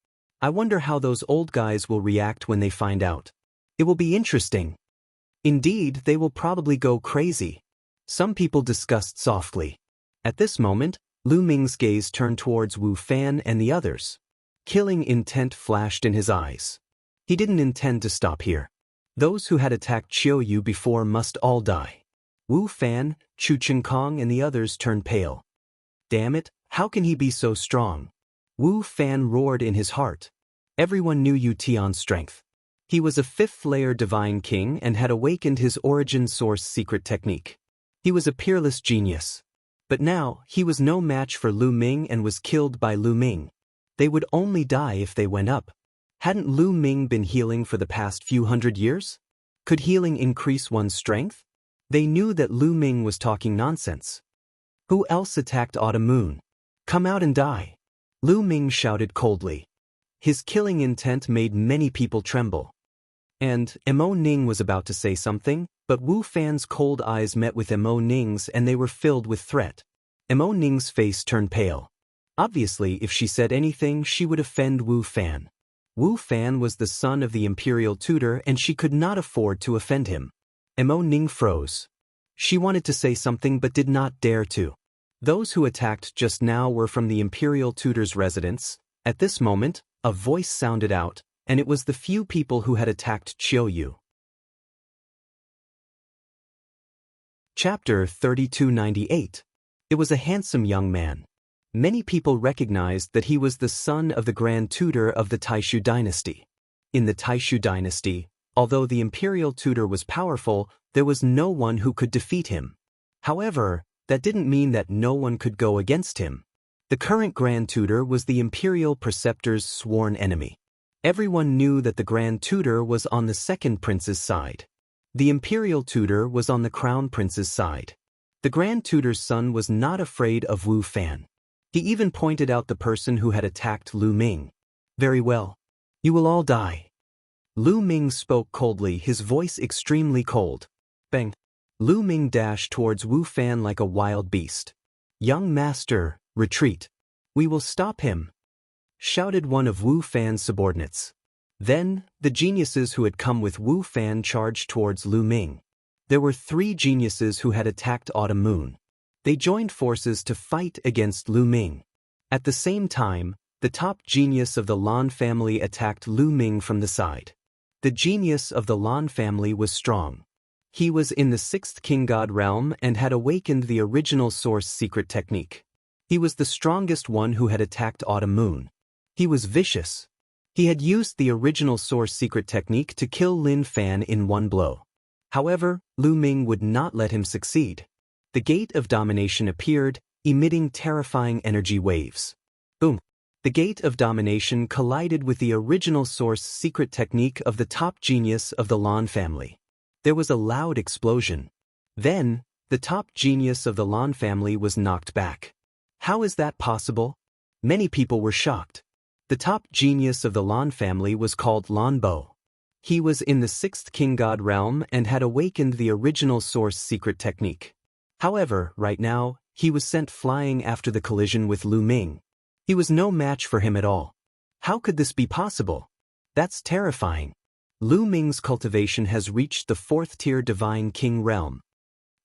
I wonder how those old guys will react when they find out. It will be interesting. Indeed, they will probably go crazy. Some people discussed softly. At this moment, Lu Ming's gaze turned towards Wu Fan and the others. Killing intent flashed in his eyes. He didn't intend to stop here. Those who had attacked Qiu Yu before must all die. Wu Fan, Chu Chengkong and the others turned pale. Damn it, how can he be so strong? Wu Fan roared in his heart. Everyone knew Yu Tian's strength. He was a 5th-layer divine king and had awakened his origin source secret technique. He was a peerless genius. But now, he was no match for Lu Ming and was killed by Lu Ming. They would only die if they went up. Hadn't Lu Ming been healing for the past few hundred years? Could healing increase one's strength? They knew that Lu Ming was talking nonsense. Who else attacked Autumn Moon? Come out and die. Lu Ming shouted coldly. His killing intent made many people tremble. And Mo Ning was about to say something, but Wu Fan's cold eyes met with Mo Ning's and they were filled with threat. Mo Ning's face turned pale. Obviously, if she said anything, she would offend Wu Fan. Wu Fan was the son of the imperial tutor and she could not afford to offend him. Mo Ning froze. She wanted to say something but did not dare to. Those who attacked just now were from the imperial tutor's residence. At this moment, a voice sounded out, and it was the few people who had attacked Qiu Yu. Chapter 3298. It was a handsome young man. Many people recognized that he was the son of the Grand Tutor of the Taishu dynasty. In the Taishu dynasty, although the imperial tutor was powerful, there was no one who could defeat him. However, that didn't mean that no one could go against him. The current Grand Tutor was the imperial preceptor's sworn enemy. Everyone knew that the Grand Tutor was on the second prince's side. The imperial tutor was on the crown prince's side. The Grand Tutor's son was not afraid of Wu Fan. He even pointed out the person who had attacked Lu Ming. Very well. You will all die. Lu Ming spoke coldly, his voice extremely cold. Bang. Lu Ming dashed towards Wu Fan like a wild beast. Young master, retreat. We will stop him, shouted one of Wu Fan's subordinates. Then, the geniuses who had come with Wu Fan charged towards Lu Ming. There were 3 geniuses who had attacked Autumn Moon. They joined forces to fight against Lu Ming. At the same time, the top genius of the Lan family attacked Lu Ming from the side. The genius of the Lan family was strong. He was in the 6th King God realm and had awakened the original source secret technique. He was the strongest one who had attacked Autumn Moon. He was vicious. He had used the original source secret technique to kill Lin Fan in one blow. However, Lu Ming would not let him succeed. The gate of domination appeared, emitting terrifying energy waves. Boom! The gate of domination collided with the original source secret technique of the top genius of the Lan family. There was a loud explosion. Then, the top genius of the Lan family was knocked back. How is that possible? Many people were shocked. The top genius of the Lan family was called Lan Bo. He was in the 6th King God realm and had awakened the original source secret technique. However, right now, he was sent flying after the collision with Lu Ming. He was no match for him at all. How could this be possible? That's terrifying. Lu Ming's cultivation has reached the 4th-tier Divine King realm.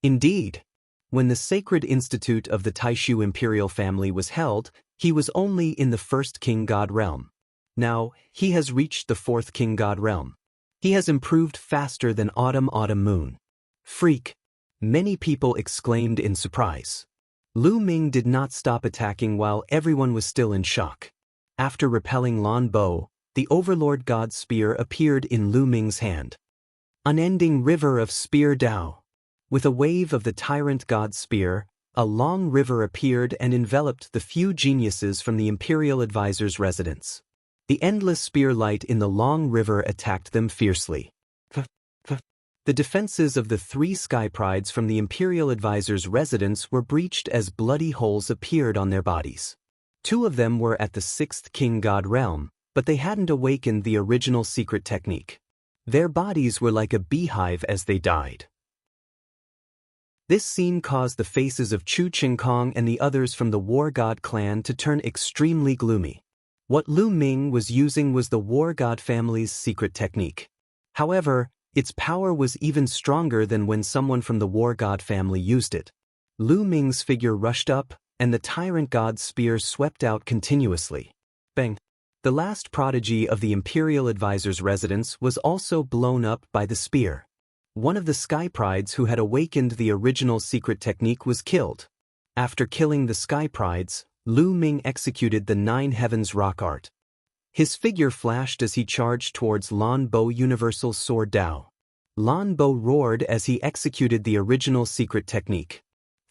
Indeed. When the Sacred Institute of the Taishu imperial family was held, he was only in the 1st King God realm. Now, he has reached the 4th King God realm. He has improved faster than Autumn Moon. Freak! Many people exclaimed in surprise. Lu Ming did not stop attacking while everyone was still in shock. After repelling Lan Bo, the Overlord God Spear appeared in Lu Ming's hand. Unending river of Spear Dao. With a wave of the Tyrant God Spear, a long river appeared and enveloped the few geniuses from the Imperial Advisor's residence. The endless spear light in the long river attacked them fiercely. The defenses of the 3 Sky Prides from the Imperial Advisor's residence were breached as bloody holes appeared on their bodies. 2 of them were at the 6th King God realm, but they hadn't awakened the original secret technique. Their bodies were like a beehive as they died. This scene caused the faces of Chu Qingkong and the others from the War God clan to turn extremely gloomy. What Lu Ming was using was the War God family's secret technique. However, its power was even stronger than when someone from the War God family used it. Lu Ming's figure rushed up, and the Tyrant God's spear swept out continuously. Bang! The last prodigy of the Imperial Advisor's residence was also blown up by the spear. One of the Sky Prides who had awakened the original secret technique was killed. After killing the Sky Prides, Lu Ming executed the 9 Heavens Rock Art. His figure flashed as he charged towards Lan Bo Universal Sword Dao. Lan Bo roared as he executed the original secret technique.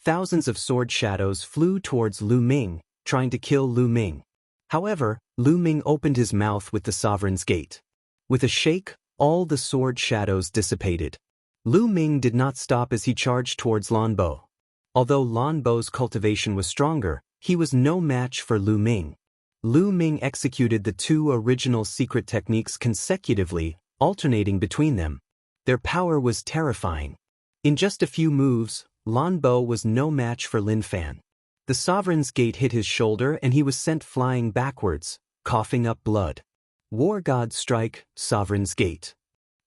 Thousands of sword shadows flew towards Lu Ming, trying to kill Lu Ming. However, Lu Ming opened his mouth with the Sovereign's Gate. With a shake, all the sword shadows dissipated. Lu Ming did not stop as he charged towards Lan Bo. Although Lan Bo's cultivation was stronger, he was no match for Lu Ming. Lu Ming executed the 2 original secret techniques consecutively, alternating between them. Their power was terrifying. In just a few moves, Lan Bo was no match for Lin Fan. The Sovereign's Gate hit his shoulder and he was sent flying backwards, coughing up blood. War God Strike, Sovereign's Gate.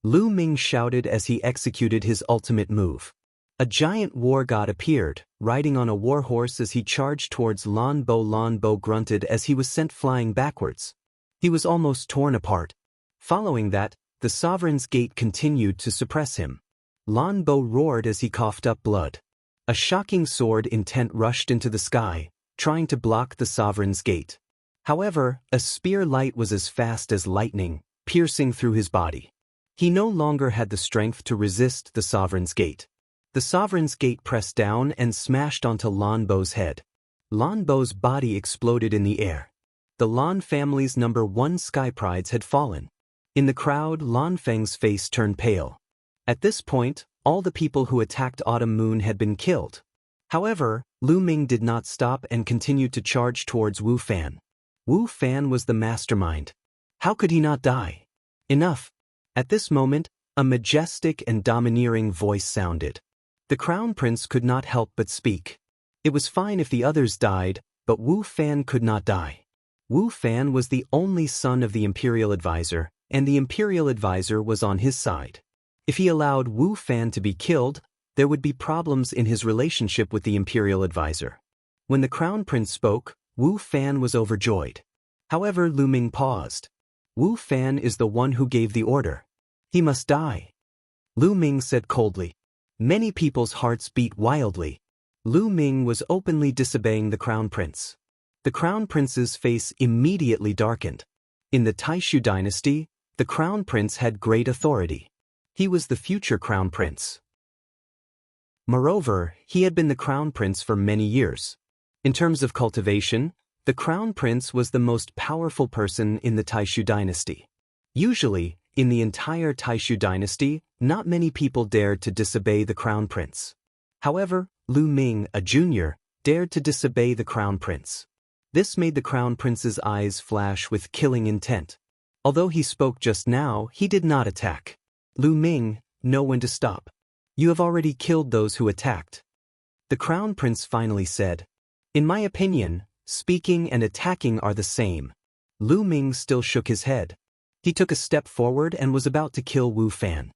Lu Ming shouted as he executed his ultimate move. A giant war god appeared, riding on a war horse as he charged towards Lan Bo. Lan Bo grunted as he was sent flying backwards. He was almost torn apart. Following that, the Sovereign's Gate continued to suppress him. Lan Bo roared as he coughed up blood. A shocking sword intent rushed into the sky, trying to block the Sovereign's Gate. However, a spear light was as fast as lightning, piercing through his body. He no longer had the strength to resist the Sovereign's Gate. The Sovereign's Gate pressed down and smashed onto Lan Bo's head. Lan Bo's body exploded in the air. The Lan family's #1 Sky Prides had fallen. In the crowd, Lan Feng's face turned pale. At this point, all the people who attacked Autumn Moon had been killed. However, Lu Ming did not stop and continued to charge towards Wu Fan. Wu Fan was the mastermind. How could he not die? Enough! At this moment, a majestic and domineering voice sounded. The Crown Prince could not help but speak. It was fine if the others died, but Wu Fan could not die. Wu Fan was the only son of the Imperial Advisor, and the Imperial Advisor was on his side. If he allowed Wu Fan to be killed, there would be problems in his relationship with the imperial advisor. When the crown prince spoke, Wu Fan was overjoyed. However, Lu Ming paused. Wu Fan is the one who gave the order. He must die. Lu Ming said coldly. Many people's hearts beat wildly. Lu Ming was openly disobeying the crown prince. The crown prince's face immediately darkened. In the Taishu dynasty, the crown prince had great authority. He was the future crown prince. Moreover, he had been the crown prince for many years. In terms of cultivation, the crown prince was the most powerful person in the Taishu dynasty. Usually, in the entire Taishu dynasty, not many people dared to disobey the crown prince. However, Lu Ming, a junior, dared to disobey the crown prince. This made the crown prince's eyes flash with killing intent. Although he spoke just now, he did not attack. Lu Ming, know when to stop. You have already killed those who attacked. The crown prince finally said. In my opinion, speaking and attacking are the same. Lu Ming still shook his head. He took a step forward and was about to kill Wu Fan.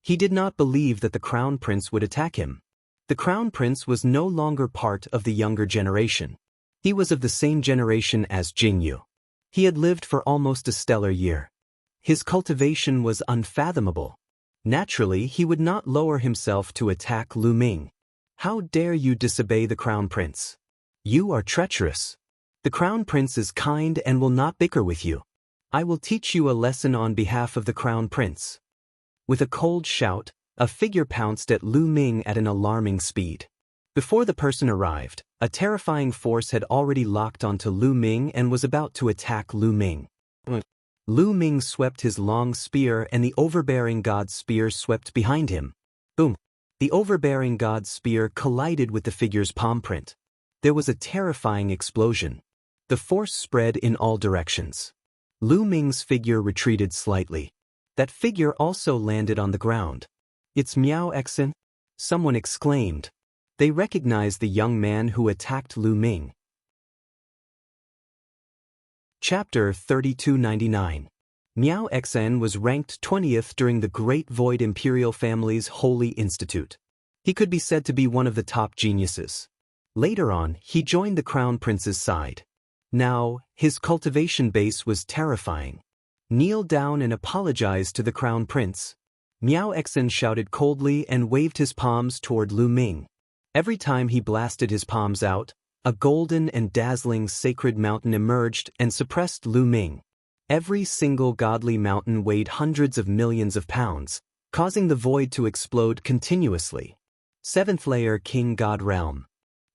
He did not believe that the crown prince would attack him. The crown prince was no longer part of the younger generation. He was of the same generation as Jingyu. He had lived for almost a stellar year. His cultivation was unfathomable. Naturally, he would not lower himself to attack Lu Ming. How dare you disobey the crown prince? You are treacherous. The crown prince is kind and will not bicker with you. I will teach you a lesson on behalf of the crown prince. With a cold shout, a figure pounced at Lu Ming at an alarming speed. Before the person arrived, a terrifying force had already locked onto Lu Ming and was about to attack Lu Ming. Lu Ming swept his long spear and the overbearing god's spear swept behind him. Boom! The overbearing god's spear collided with the figure's palm print. There was a terrifying explosion. The force spread in all directions. Lu Ming's figure retreated slightly. That figure also landed on the ground. It's Miao Exen? Someone exclaimed. They recognized the young man who attacked Lu Ming. Chapter 3299. Miao Exen was ranked 20th during the Great Void Imperial Family's Holy Institute. He could be said to be one of the top geniuses. Later on, he joined the crown prince's side. Now, his cultivation base was terrifying. Kneel down and apologize to the crown prince. Miao Exen shouted coldly and waved his palms toward Lu Ming. Every time he blasted his palms out, a golden and dazzling sacred mountain emerged and suppressed Lu Ming. Every single godly mountain weighed hundreds of millions of pounds, causing the void to explode continuously. 7th layer King God Realm.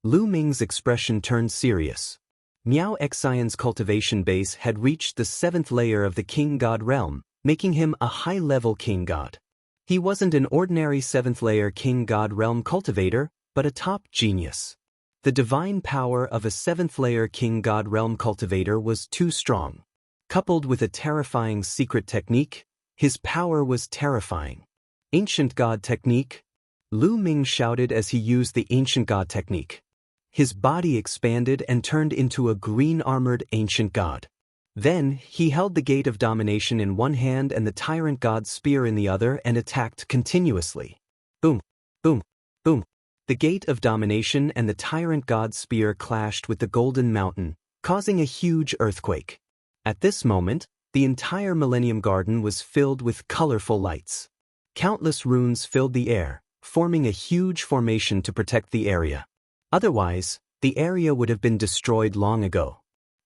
Lu Ming's expression turned serious. Miao Exion's cultivation base had reached the 7th layer of the King God Realm, making him a high-level King God. He wasn't an ordinary 7th layer King God Realm cultivator, but a top genius. The divine power of a 7th layer King God Realm cultivator was too strong. Coupled with a terrifying secret technique, his power was terrifying. Ancient God Technique? Lu Ming shouted as he used the Ancient God Technique. His body expanded and turned into a green-armored ancient god. Then, he held the Gate of Domination in one hand and the Tyrant God's spear in the other and attacked continuously. Boom, boom, boom. The Gate of Domination and the Tyrant God's spear clashed with the Golden Mountain, causing a huge earthquake. At this moment, the entire Millennium Garden was filled with colorful lights. Countless runes filled the air, forming a huge formation to protect the area. Otherwise, the area would have been destroyed long ago.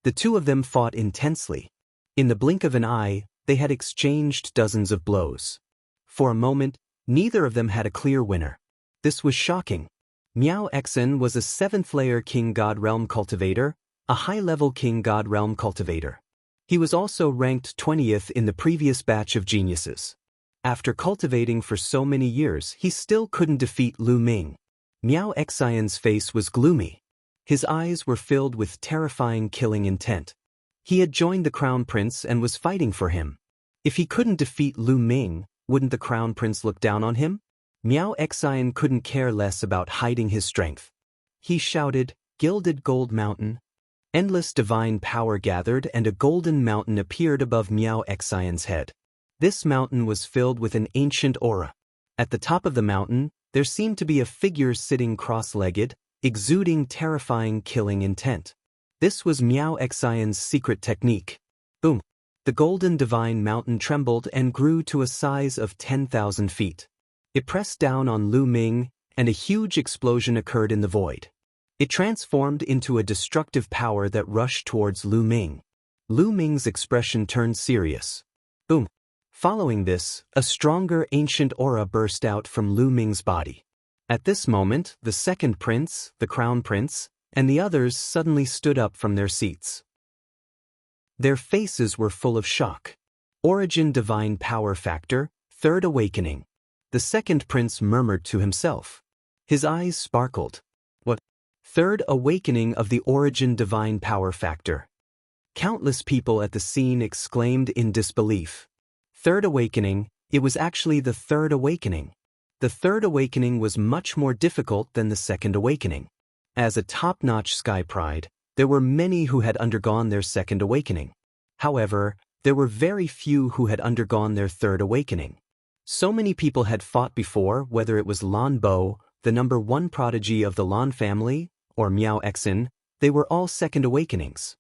The two of them fought intensely. In the blink of an eye, they had exchanged dozens of blows. For a moment, neither of them had a clear winner. This was shocking. Miao Exen was a 7th layer King God Realm cultivator, a high-level King God Realm cultivator. He was also ranked 20th in the previous batch of geniuses. After cultivating for so many years, he still couldn't defeat Lu Ming. Miao Exion's face was gloomy. His eyes were filled with terrifying killing intent. He had joined the Crown Prince and was fighting for him. If he couldn't defeat Lu Ming, wouldn't the Crown Prince look down on him? Miao Exion couldn't care less about hiding his strength. He shouted, "Gilded Gold Mountain." Endless divine power gathered and a golden mountain appeared above Miao Exion's head. This mountain was filled with an ancient aura. At the top of the mountain, there seemed to be a figure sitting cross-legged, exuding terrifying killing intent. This was Miao Xian's secret technique. Boom! The golden divine mountain trembled and grew to a size of 10,000 feet. It pressed down on Lu Ming, and a huge explosion occurred in the void. It transformed into a destructive power that rushed towards Lu Ming. Lu Ming's expression turned serious. Boom! Following this, a stronger ancient aura burst out from Lu Ming's body. At this moment, the second prince, the crown prince, and the others suddenly stood up from their seats. Their faces were full of shock. Origin divine power factor, third awakening. The second prince murmured to himself. His eyes sparkled. What? Third awakening of the origin divine power factor. Countless people at the scene exclaimed in disbelief. Third awakening, it was actually the third awakening. The third awakening was much more difficult than the second awakening. As a top-notch sky pride, there were many who had undergone their second awakening. However, there were very few who had undergone their third awakening. So many people had fought before, whether it was Lan Bo, the number one prodigy of the Lan family, or Miao Xian, they were all second awakenings.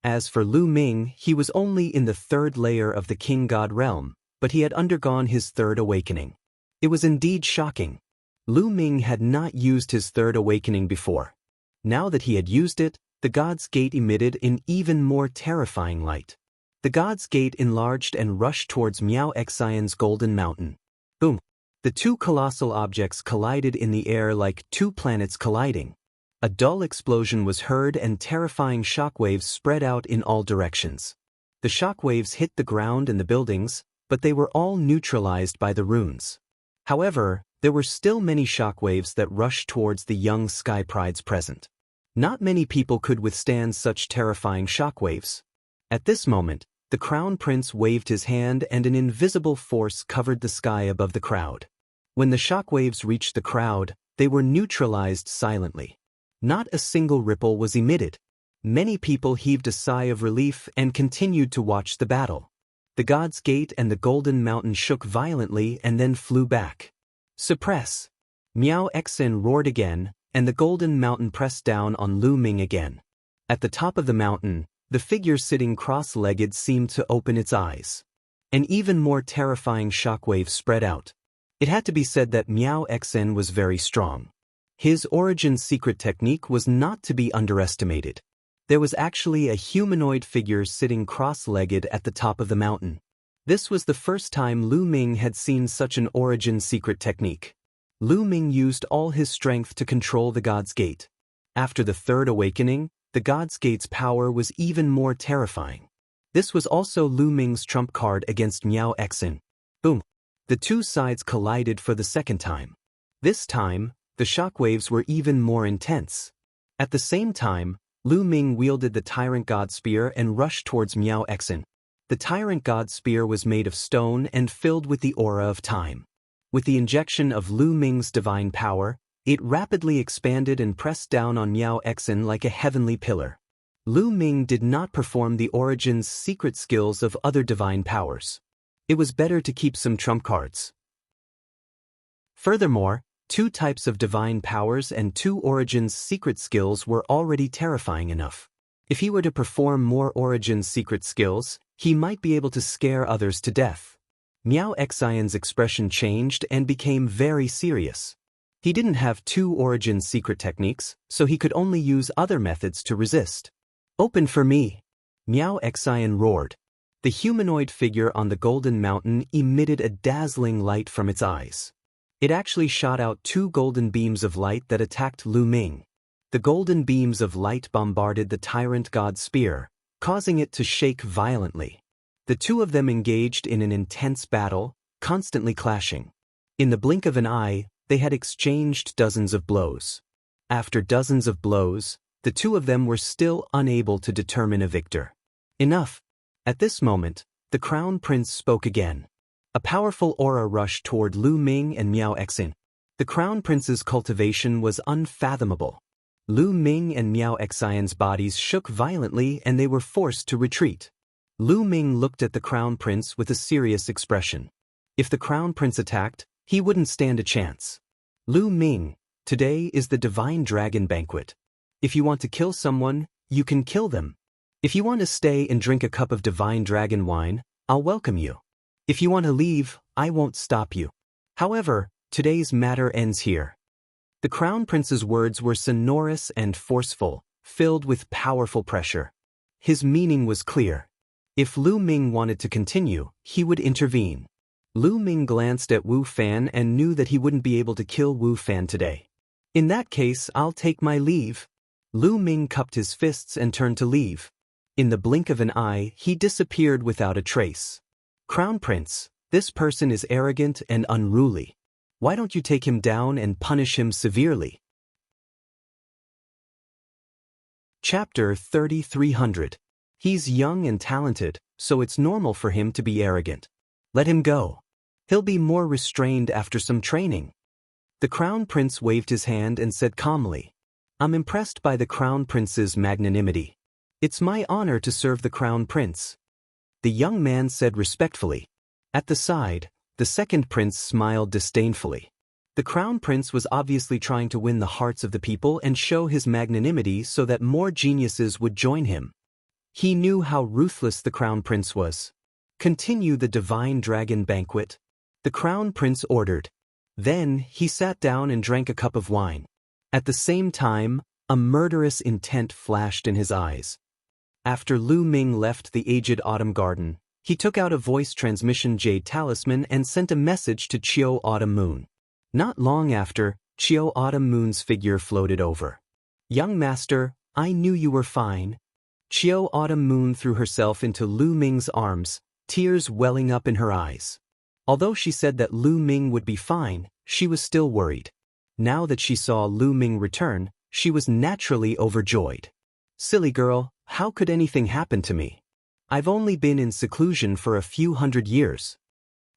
As for Lu Ming, he was only in the third layer of the King God realm, but he had undergone his third awakening. It was indeed shocking. Lu Ming had not used his third awakening before. Now that he had used it, the God's Gate emitted an even more terrifying light. The God's Gate enlarged and rushed towards Miao Xian's golden mountain. Boom! The two colossal objects collided in the air like two planets colliding. A dull explosion was heard and terrifying shockwaves spread out in all directions. The shockwaves hit the ground and the buildings, but they were all neutralized by the runes. However, there were still many shockwaves that rushed towards the young sky prides present. Not many people could withstand such terrifying shockwaves. At this moment, the crown prince waved his hand and an invisible force covered the sky above the crowd. When the shockwaves reached the crowd, they were neutralized silently. Not a single ripple was emitted. Many people heaved a sigh of relief and continued to watch the battle. The God's Gate and the Golden Mountain shook violently and then flew back. Suppress! Miao Xian roared again, and the Golden Mountain pressed down on Lu Ming again. At the top of the mountain, the figure sitting cross-legged seemed to open its eyes. An even more terrifying shockwave spread out. It had to be said that Miao Xian was very strong. His origin secret technique was not to be underestimated. There was actually a humanoid figure sitting cross-legged at the top of the mountain. This was the first time Lu Ming had seen such an origin secret technique. Lu Ming used all his strength to control the God's Gate. After the third awakening, the God's Gate's power was even more terrifying. This was also Lu Ming's trump card against Miao Xian. Boom! The two sides collided for the second time. This time, the shockwaves were even more intense. At the same time, Lu Ming wielded the Tyrant God Spear and rushed towards Miao Xian. The Tyrant God Spear was made of stone and filled with the aura of time. With the injection of Lu Ming's divine power, it rapidly expanded and pressed down on Miao Xian like a heavenly pillar. Lu Ming did not perform the Origin's secret skills of other divine powers. It was better to keep some trump cards. Furthermore, two types of divine powers and two Origin's secret skills were already terrifying enough. If he were to perform more Origin's secret skills, he might be able to scare others to death. Miao Xian's expression changed and became very serious. He didn't have two Origin secret techniques, so he could only use other methods to resist. Open for me! Miao Xian roared. The humanoid figure on the Golden Mountain emitted a dazzling light from its eyes. It actually shot out two golden beams of light that attacked Lu Ming. The golden beams of light bombarded the Tyrant God Spear, causing it to shake violently. The two of them engaged in an intense battle, constantly clashing. In the blink of an eye, they had exchanged dozens of blows. After dozens of blows, the two of them were still unable to determine a victor. Enough! At this moment, the Crown Prince spoke again. A powerful aura rushed toward Lu Ming and Miao Xian. The Crown Prince's cultivation was unfathomable. Lu Ming and Miao Xian's bodies shook violently and they were forced to retreat. Lu Ming looked at the Crown Prince with a serious expression. If the Crown Prince attacked, He wouldn't stand a chance. Lu Ming, today is the Divine Dragon Banquet. If you want to kill someone, you can kill them. If you want to stay and drink a cup of Divine Dragon wine, I'll welcome you. If you want to leave, I won't stop you. However, today's matter ends here. The Crown Prince's words were sonorous and forceful, filled with powerful pressure. His meaning was clear. If Lu Ming wanted to continue, he would intervene. Lu Ming glanced at Wu Fan and knew that he wouldn't be able to kill Wu Fan today. In that case, I'll take my leave. Lu Ming cupped his fists and turned to leave. In the blink of an eye, he disappeared without a trace. Crown Prince, this person is arrogant and unruly. Why don't you take him down and punish him severely? Chapter 3300. He's young and talented, so it's normal for him to be arrogant. Let him go. He'll be more restrained after some training. The Crown Prince waved his hand and said calmly, I'm impressed by the Crown Prince's magnanimity. It's my honor to serve the Crown Prince. The young man said respectfully. At the side, the second prince smiled disdainfully. The Crown Prince was obviously trying to win the hearts of the people and show his magnanimity so that more geniuses would join him. He knew how ruthless the Crown Prince was. Continue the Divine Dragon Banquet, the Crown Prince ordered. Then he sat down and drank a cup of wine. At the same time, a murderous intent flashed in his eyes. After Lu Ming left the aged autumn garden, he took out a voice transmission jade talisman and sent a message to Chiao Autumn Moon. Not long after, Chiao Autumn Moon's figure floated over. Young master, I knew you were fine. Chiao Autumn Moon threw herself into Lu Ming's arms, tears welling up in her eyes. Although she said that Lu Ming would be fine, she was still worried. Now that she saw Lu Ming return, she was naturally overjoyed. Silly girl, how could anything happen to me? I've only been in seclusion for a few hundred years.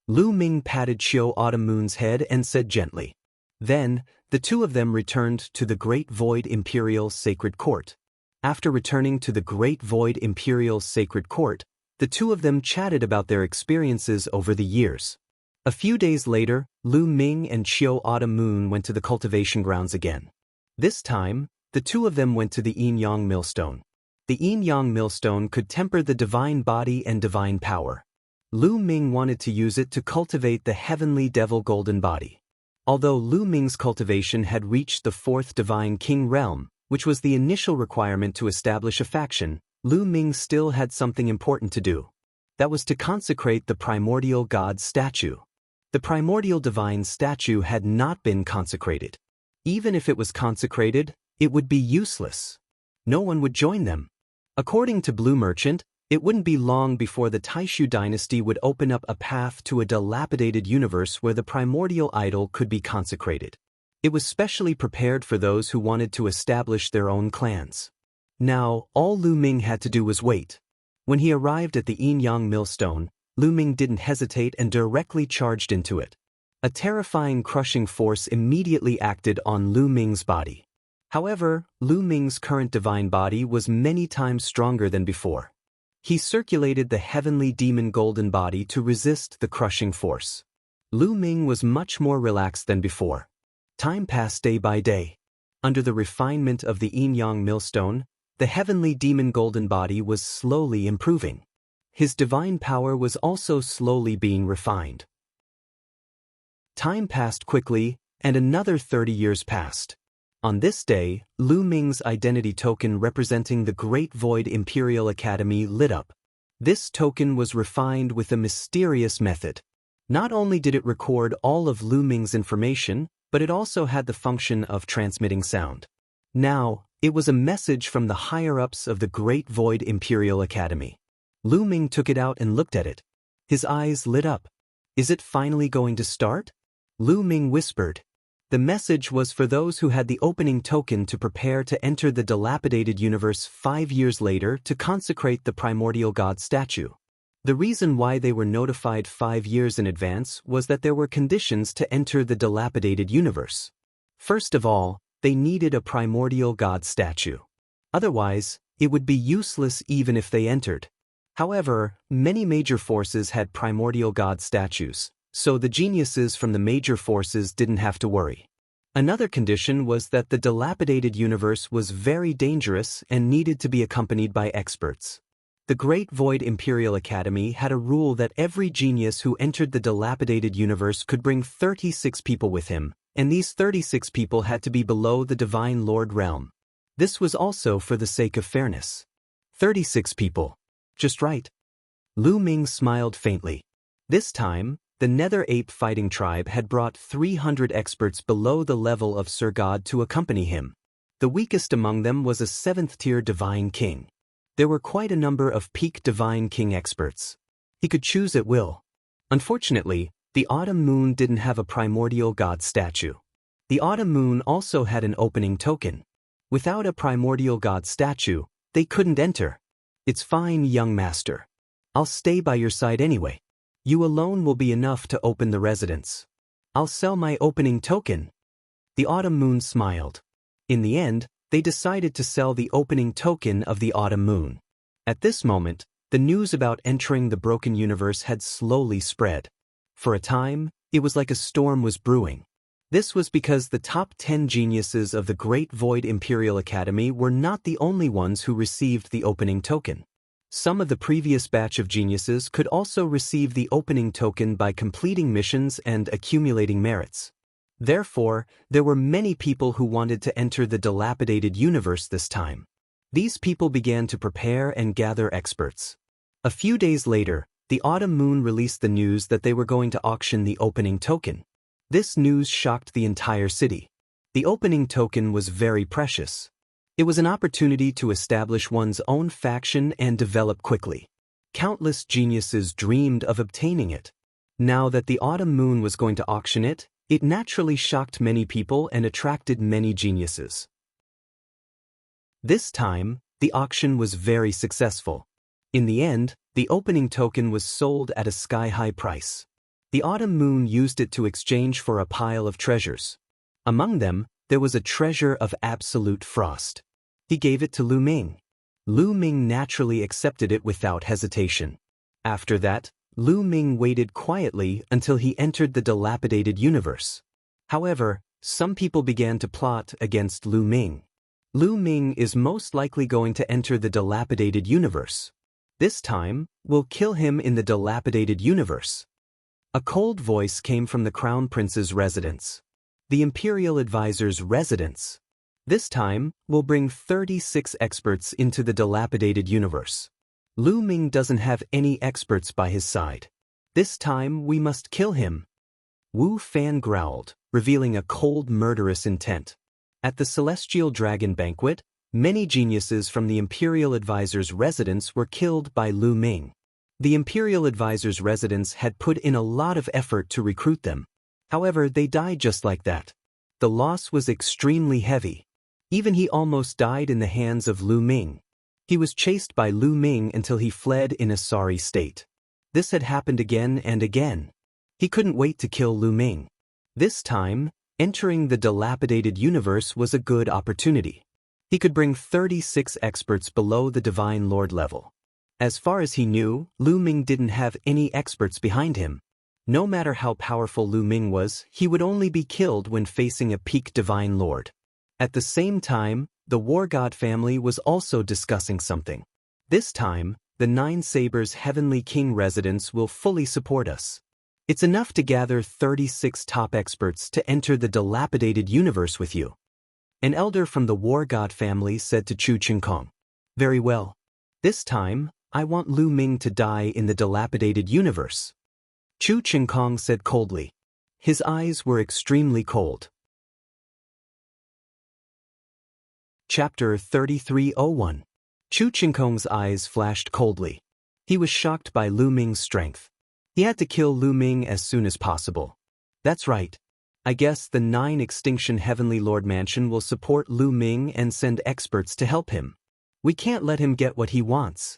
Lu Ming patted Chiao Autumn Moon's head and said gently. Then, the two of them returned to the Great Void Imperial Sacred Court. After returning to the Great Void Imperial Sacred Court, the two of them chatted about their experiences over the years. A few days later, Lu Ming and Chiao Autumn Moon went to the cultivation grounds again. This time, the two of them went to the Yin-Yang Millstone. The Yin-Yang Millstone could temper the divine body and divine power. Lu Ming wanted to use it to cultivate the heavenly devil golden body. Although Lu Ming's cultivation had reached the fourth divine king realm, which was the initial requirement to establish a faction, Lu Ming still had something important to do. That was to consecrate the primordial god statue. The primordial divine statue had not been consecrated. Even if it was consecrated, it would be useless. No one would join them. According to Blue Merchant, it wouldn't be long before the Taishu dynasty would open up a path to a dilapidated universe where the primordial idol could be consecrated. It was specially prepared for those who wanted to establish their own clans. Now, all Lu Ming had to do was wait. When he arrived at the Yin-Yang Millstone, Lu Ming didn't hesitate and directly charged into it. A terrifying crushing force immediately acted on Lu Ming's body. However, Lu Ming's current divine body was many times stronger than before. He circulated the heavenly demon golden body to resist the crushing force. Lu Ming was much more relaxed than before. Time passed day by day. Under the refinement of the Yin-Yang Millstone, the heavenly demon golden body was slowly improving. His divine power was also slowly being refined. Time passed quickly, and another 30 years passed. On this day, Lu Ming's identity token representing the Great Void Imperial Academy lit up. This token was refined with a mysterious method. Not only did it record all of Lu Ming's information, but it also had the function of transmitting sound. Now, it was a message from the higher-ups of the Great Void Imperial Academy. Lu Ming took it out and looked at it. His eyes lit up. Is it finally going to start? Lu Ming whispered. The message was for those who had the opening token to prepare to enter the dilapidated universe 5 years later to consecrate the primordial god statue. The reason why they were notified 5 years in advance was that there were conditions to enter the dilapidated universe. First of all, they needed a primordial god statue. Otherwise, it would be useless even if they entered. However, many major forces had primordial god statues, so the geniuses from the major forces didn't have to worry. Another condition was that the dilapidated universe was very dangerous and needed to be accompanied by experts. The Great Void Imperial Academy had a rule that every genius who entered the dilapidated universe could bring 36 people with him, and these 36 people had to be below the Divine Lord realm. This was also for the sake of fairness. 36 people. Just right. Lu Ming smiled faintly. This time, the Nether Ape Fighting Tribe had brought 300 experts below the level of Sir God to accompany him. The weakest among them was a 7th-tier Divine King. There were quite a number of peak Divine King experts. He could choose at will. Unfortunately, the Autumn Moon didn't have a primordial god statue. The Autumn Moon also had an opening token. Without a primordial god statue, they couldn't enter. It's fine, young master. I'll stay by your side anyway. You alone will be enough to open the residence. I'll sell my opening token. The Autumn Moon smiled. In the end, they decided to sell the opening token of the Autumn Moon. At this moment, the news about entering the broken universe had slowly spread. For a time, it was like a storm was brewing. This was because the top 10 geniuses of the Great Void Imperial Academy were not the only ones who received the opening token. Some of the previous batch of geniuses could also receive the opening token by completing missions and accumulating merits. Therefore, there were many people who wanted to enter the dilapidated universe this time. These people began to prepare and gather experts. A few days later, the Autumn Moon released the news that they were going to auction the opening token. This news shocked the entire city. The opening token was very precious. It was an opportunity to establish one's own faction and develop quickly. Countless geniuses dreamed of obtaining it. Now that the Autumn Moon was going to auction it, it naturally shocked many people and attracted many geniuses. This time, the auction was very successful. In the end, the opening token was sold at a sky-high price. The Autumn Moon used it to exchange for a pile of treasures. Among them, there was a treasure of absolute frost. He gave it to Lu Ming. Lu Ming naturally accepted it without hesitation. After that, Lu Ming waited quietly until he entered the dilapidated universe. However, some people began to plot against Lu Ming. Lu Ming is most likely going to enter the dilapidated universe. This time, we'll kill him in the dilapidated universe. A cold voice came from the Crown Prince's residence. The Imperial Advisor's residence. This time, we'll bring 36 experts into the dilapidated universe. Lu Ming doesn't have any experts by his side. This time, we must kill him. Wu Fan growled, revealing a cold, murderous intent. At the Celestial Dragon Banquet, many geniuses from the Imperial Advisor's residence were killed by Lu Ming. The Imperial Advisor's residence had put in a lot of effort to recruit them. However, they died just like that. The loss was extremely heavy. Even he almost died in the hands of Lu Ming. He was chased by Lu Ming until he fled in a sorry state. This had happened again and again. He couldn't wait to kill Lu Ming. This time, entering the dilapidated universe was a good opportunity. He could bring 36 experts below the Divine Lord level. As far as he knew, Lu Ming didn't have any experts behind him. No matter how powerful Lu Ming was, he would only be killed when facing a peak Divine Lord. At the same time, the War God family was also discussing something. This time, the Nine Sabers Heavenly King residence will fully support us. It's enough to gather 36 top experts to enter the dilapidated universe with you. An elder from the War God family said to Chu Qingkong. Very well. This time, I want Lu Ming to die in the dilapidated universe. Chu Qingkong said coldly. His eyes were extremely cold. Chapter 3301. Chu Qingkong's eyes flashed coldly. He was shocked by Lu Ming's strength. He had to kill Lu Ming as soon as possible. That's right. I guess the 9 Extinction Heavenly Lord Mansion will support Lu Ming and send experts to help him. We can't let him get what he wants.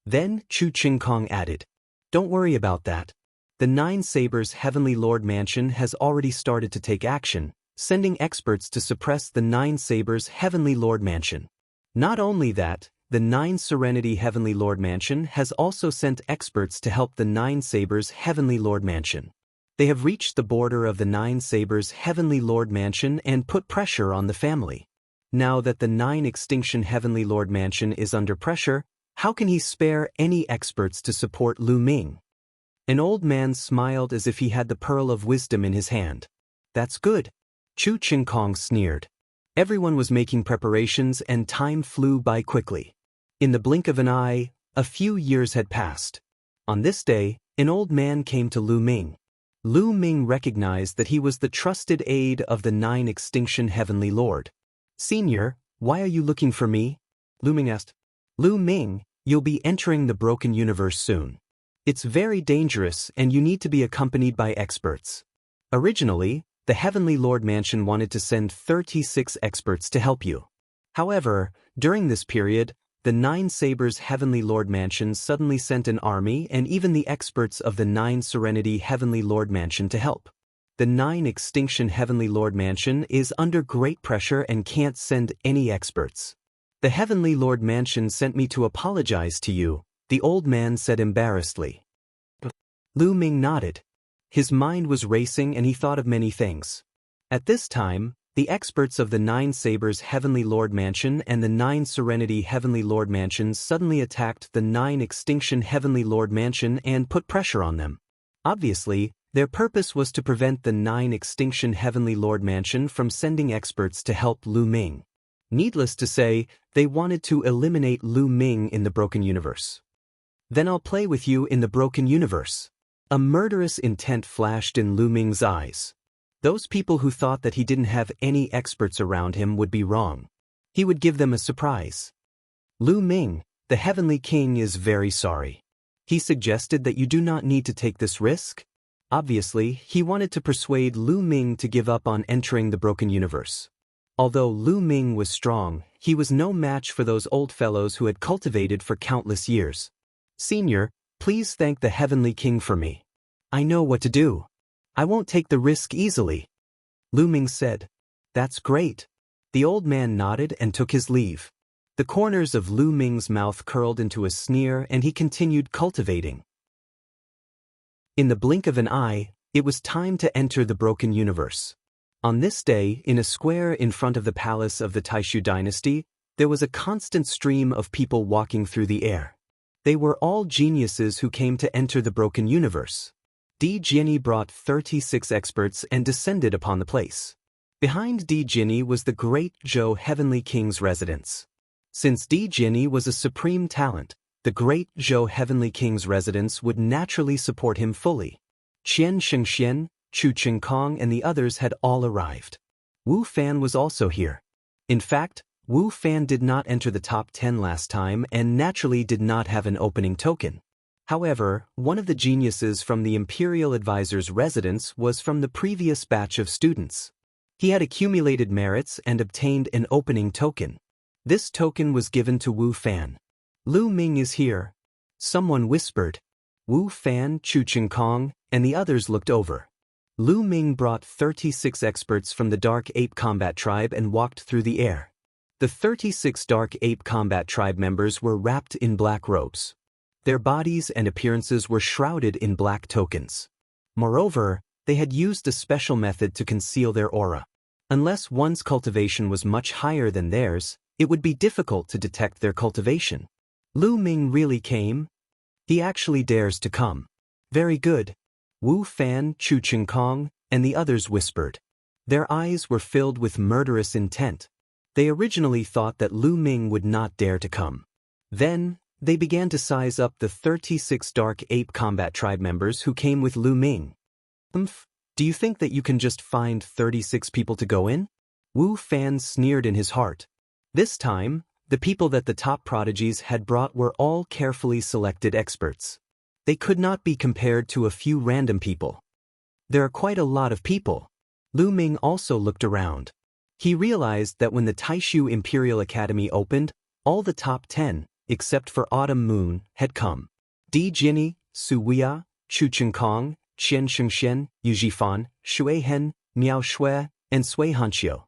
Then Chu Qingkong added, don't worry about that. The 9 Sabers Heavenly Lord Mansion has already started to take action, sending experts to suppress the 9 Sabers Heavenly Lord Mansion. Not only that, the 9 Serenity Heavenly Lord Mansion has also sent experts to help the 9 Sabers Heavenly Lord Mansion. They have reached the border of the Nine Sabers' Heavenly Lord Mansion and put pressure on the family. Now that the Nine Extinction Heavenly Lord Mansion is under pressure, how can he spare any experts to support Lu Ming? An old man smiled as if he had the pearl of wisdom in his hand. That's good. Chu Qingkong sneered. Everyone was making preparations and time flew by quickly. In the blink of an eye, a few years had passed. On this day, an old man came to Lu Ming. Lu Ming recognized that he was the trusted aide of the Nine Extinction Heavenly Lord. Senior, why are you looking for me? Lu Ming asked. Lu Ming, you'll be entering the broken universe soon. It's very dangerous and you need to be accompanied by experts. Originally, the Heavenly Lord Mansion wanted to send 36 experts to help you. However, during this period, the Nine Sabers Heavenly Lord Mansion suddenly sent an army and even the experts of the Nine Serenity Heavenly Lord Mansion to help. The Nine Extinction Heavenly Lord Mansion is under great pressure and can't send any experts. The Heavenly Lord Mansion sent me to apologize to you, the old man said embarrassedly. Lu Ming nodded. His mind was racing and he thought of many things. At this time, the experts of the Nine Sabers Heavenly Lord Mansion and the Nine Serenity Heavenly Lord Mansion suddenly attacked the Nine Extinction Heavenly Lord Mansion and put pressure on them. Obviously, their purpose was to prevent the Nine Extinction Heavenly Lord Mansion from sending experts to help Lu Ming. Needless to say, they wanted to eliminate Lu Ming in the broken universe. Then I'll play with you in the broken universe. A murderous intent flashed in Lu Ming's eyes. Those people who thought that he didn't have any experts around him would be wrong. He would give them a surprise. Lu Ming, the Heavenly King, is very sorry. He suggested that you do not need to take this risk. Obviously, he wanted to persuade Lu Ming to give up on entering the broken universe. Although Lu Ming was strong, he was no match for those old fellows who had cultivated for countless years. Senior, please thank the Heavenly King for me. I know what to do. I won't take the risk easily. Lu Ming said. That's great. The old man nodded and took his leave. The corners of Lu Ming's mouth curled into a sneer and he continued cultivating. In the blink of an eye, it was time to enter the broken universe. On this day, in a square in front of the palace of the Taishu dynasty, there was a constant stream of people walking through the air. They were all geniuses who came to enter the broken universe. Di Jiani brought 36 experts and descended upon the place. Behind Di Jiani was the great Zhou Heavenly King's residence. Since Di Jiani was a supreme talent, the great Zhou Heavenly King's residence would naturally support him fully. Qian Shengxian, Chu Qingkong and the others had all arrived. Wu Fan was also here. In fact, Wu Fan did not enter the top 10 last time and naturally did not have an opening token. However, one of the geniuses from the Imperial Advisor's residence was from the previous batch of students. He had accumulated merits and obtained an opening token. This token was given to Wu Fan. Lu Ming is here. Someone whispered. Wu Fan, Chu Qingkong, and the others looked over. Lu Ming brought 36 experts from the Dark Ape Combat Tribe and walked through the air. The 36 Dark Ape Combat Tribe members were wrapped in black robes. Their bodies and appearances were shrouded in black tokens. Moreover, they had used a special method to conceal their aura. Unless one's cultivation was much higher than theirs, it would be difficult to detect their cultivation. Lu Ming really came? He actually dares to come. Very good. Wu Fan, Chu Qingkong, and the others whispered. Their eyes were filled with murderous intent. They originally thought that Lu Ming would not dare to come. Then, they began to size up the 36 Dark Ape Combat Tribe members who came with Lu Ming. Do you think that you can just find 36 people to go in? Wu Fan sneered in his heart. This time, the people that the top prodigies had brought were all carefully selected experts. They could not be compared to a few random people. There are quite a lot of people. Lu Ming also looked around. He realized that when the Taishu Imperial Academy opened, all the top 10, except for Autumn Moon, had come. Di Jiani, Su Weia, Chu Qingkong, Qian Shengxian, Yu Jifan, Shui Hen, Miao Shui, and Sui Hanqiu.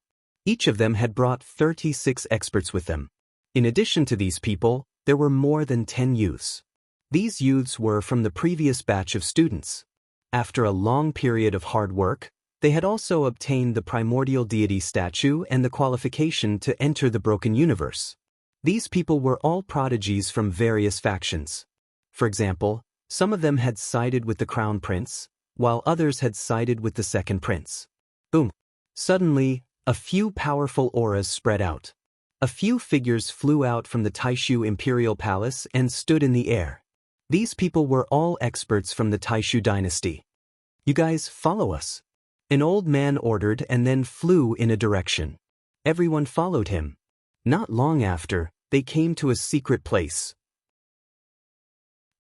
Each of them had brought 36 experts with them. In addition to these people, there were more than 10 youths. These youths were from the previous batch of students. After a long period of hard work, they had also obtained the primordial deity statue and the qualification to enter the broken universe. These people were all prodigies from various factions. For example, some of them had sided with the crown prince, while others had sided with the second prince. Boom! Suddenly, a few powerful auras spread out. A few figures flew out from the Taishu imperial palace and stood in the air. These people were all experts from the Taishu dynasty. "You guys, follow us," an old man ordered and then flew in a direction. Everyone followed him. Not long after, they came to a secret place.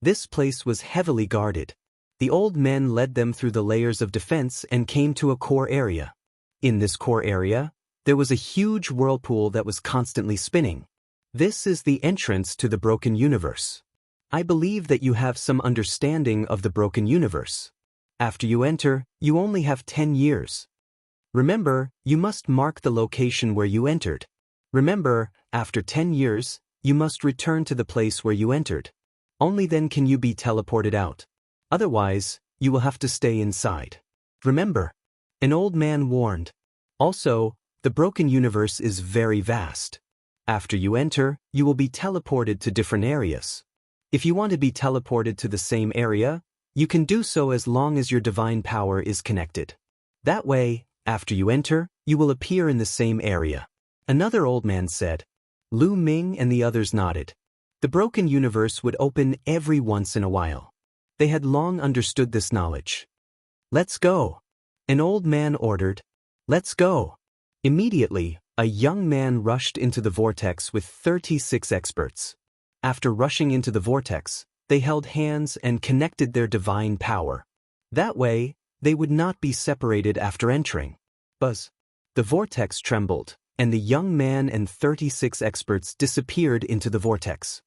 This place was heavily guarded. The old men led them through the layers of defense and came to a core area. In this core area, there was a huge whirlpool that was constantly spinning. This is the entrance to the broken universe. I believe that you have some understanding of the broken universe. After you enter, you only have 10 years. Remember, you must mark the location where you entered. Remember, after 10 years, you must return to the place where you entered. Only then can you be teleported out. Otherwise, you will have to stay inside. Remember, an old man warned. Also, the broken universe is very vast. After you enter, you will be teleported to different areas. If you want to be teleported to the same area, you can do so as long as your divine power is connected. That way, after you enter, you will appear in the same area. Another old man said. Lu Ming and the others nodded. The broken universe would open every once in a while. They had long understood this knowledge. "Let's go," an old man ordered. "Let's go." Immediately, a young man rushed into the vortex with 36 experts. After rushing into the vortex, they held hands and connected their divine power. That way, they would not be separated after entering. Buzz. The vortex trembled, and the young man and 36 experts disappeared into the vortex.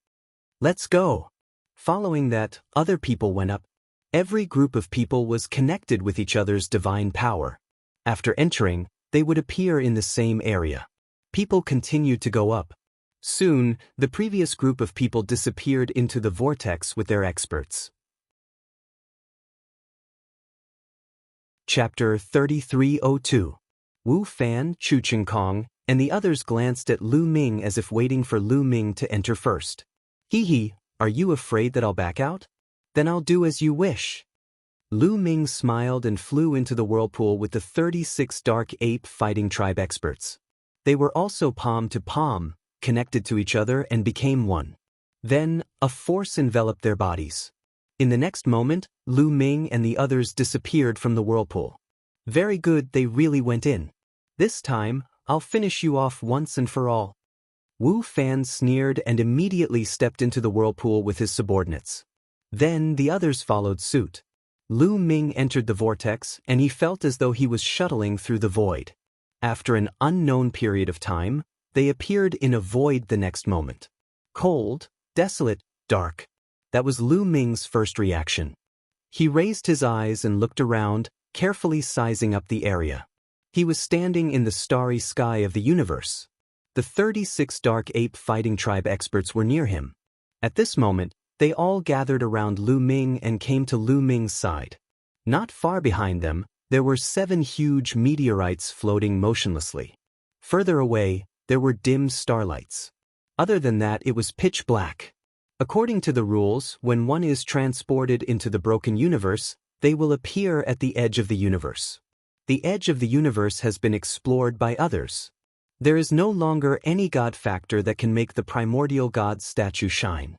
"Let's go." Following that, other people went up. Every group of people was connected with each other's divine power. After entering, they would appear in the same area. People continued to go up. Soon, the previous group of people disappeared into the vortex with their experts. Chapter 3302. Wu Fan, Chu Chengkong, and the others glanced at Lu Ming as if waiting for Lu Ming to enter first. "Hee, are you afraid that I'll back out? Then I'll do as you wish." Lu Ming smiled and flew into the whirlpool with the 36 Dark Ape Fighting Tribe experts. They were also palm to palm, connected to each other and became one. Then, a force enveloped their bodies. In the next moment, Lu Ming and the others disappeared from the whirlpool. "Very good, they really went in. This time, I'll finish you off once and for all." Wu Fan sneered and immediately stepped into the whirlpool with his subordinates. Then the others followed suit. Lu Ming entered the vortex and he felt as though he was shuttling through the void. After an unknown period of time, they appeared in a void the next moment. Cold, desolate, dark. That was Lu Ming's first reaction. He raised his eyes and looked around, carefully sizing up the area. He was standing in the starry sky of the universe. The 36 Dark Ape Fighting Tribe experts were near him. At this moment, they all gathered around Lu Ming and came to Lu Ming's side. Not far behind them, there were 7 huge meteorites floating motionlessly. Further away, there were dim starlights. Other than that, it was pitch black. According to the rules, when one is transported into the broken universe, they will appear at the edge of the universe. The edge of the universe has been explored by others. There is no longer any God factor that can make the primordial God statue shine.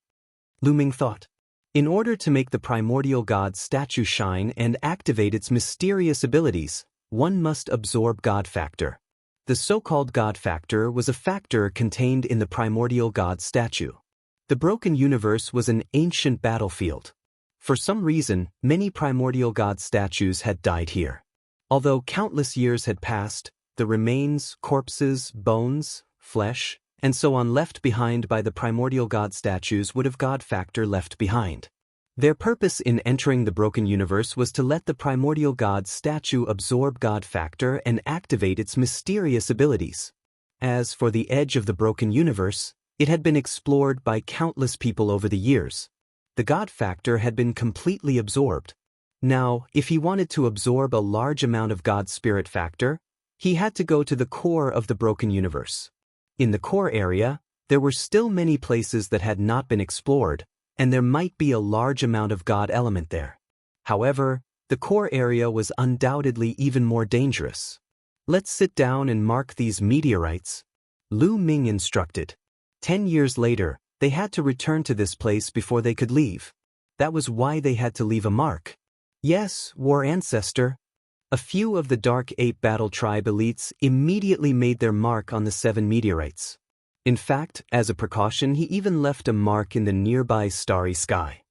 Lu Ming thought. In order to make the primordial God statue shine and activate its mysterious abilities, one must absorb God factor. The so-called God factor was a factor contained in the primordial God statue. The broken universe was an ancient battlefield. For some reason, many primordial God statues had died here. Although countless years had passed, the remains, corpses, bones, flesh, and so on left behind by the primordial God statues would have God factor left behind. Their purpose in entering the broken universe was to let the primordial God statue absorb God factor and activate its mysterious abilities. As for the edge of the broken universe, it had been explored by countless people over the years. The God factor had been completely absorbed. Now, if he wanted to absorb a large amount of God's spirit factor, he had to go to the core of the broken universe. In the core area, there were still many places that had not been explored, and there might be a large amount of God element there. However, the core area was undoubtedly even more dangerous. Let's sit down and mark these meteorites, Lu Ming instructed. 10 years later, they had to return to this place before they could leave. That was why they had to leave a mark. Yes, War Ancestor. A few of the Dark Ape Battle Tribe elites immediately made their mark on the 7 meteorites. In fact, as a precaution, he even left a mark in the nearby starry sky.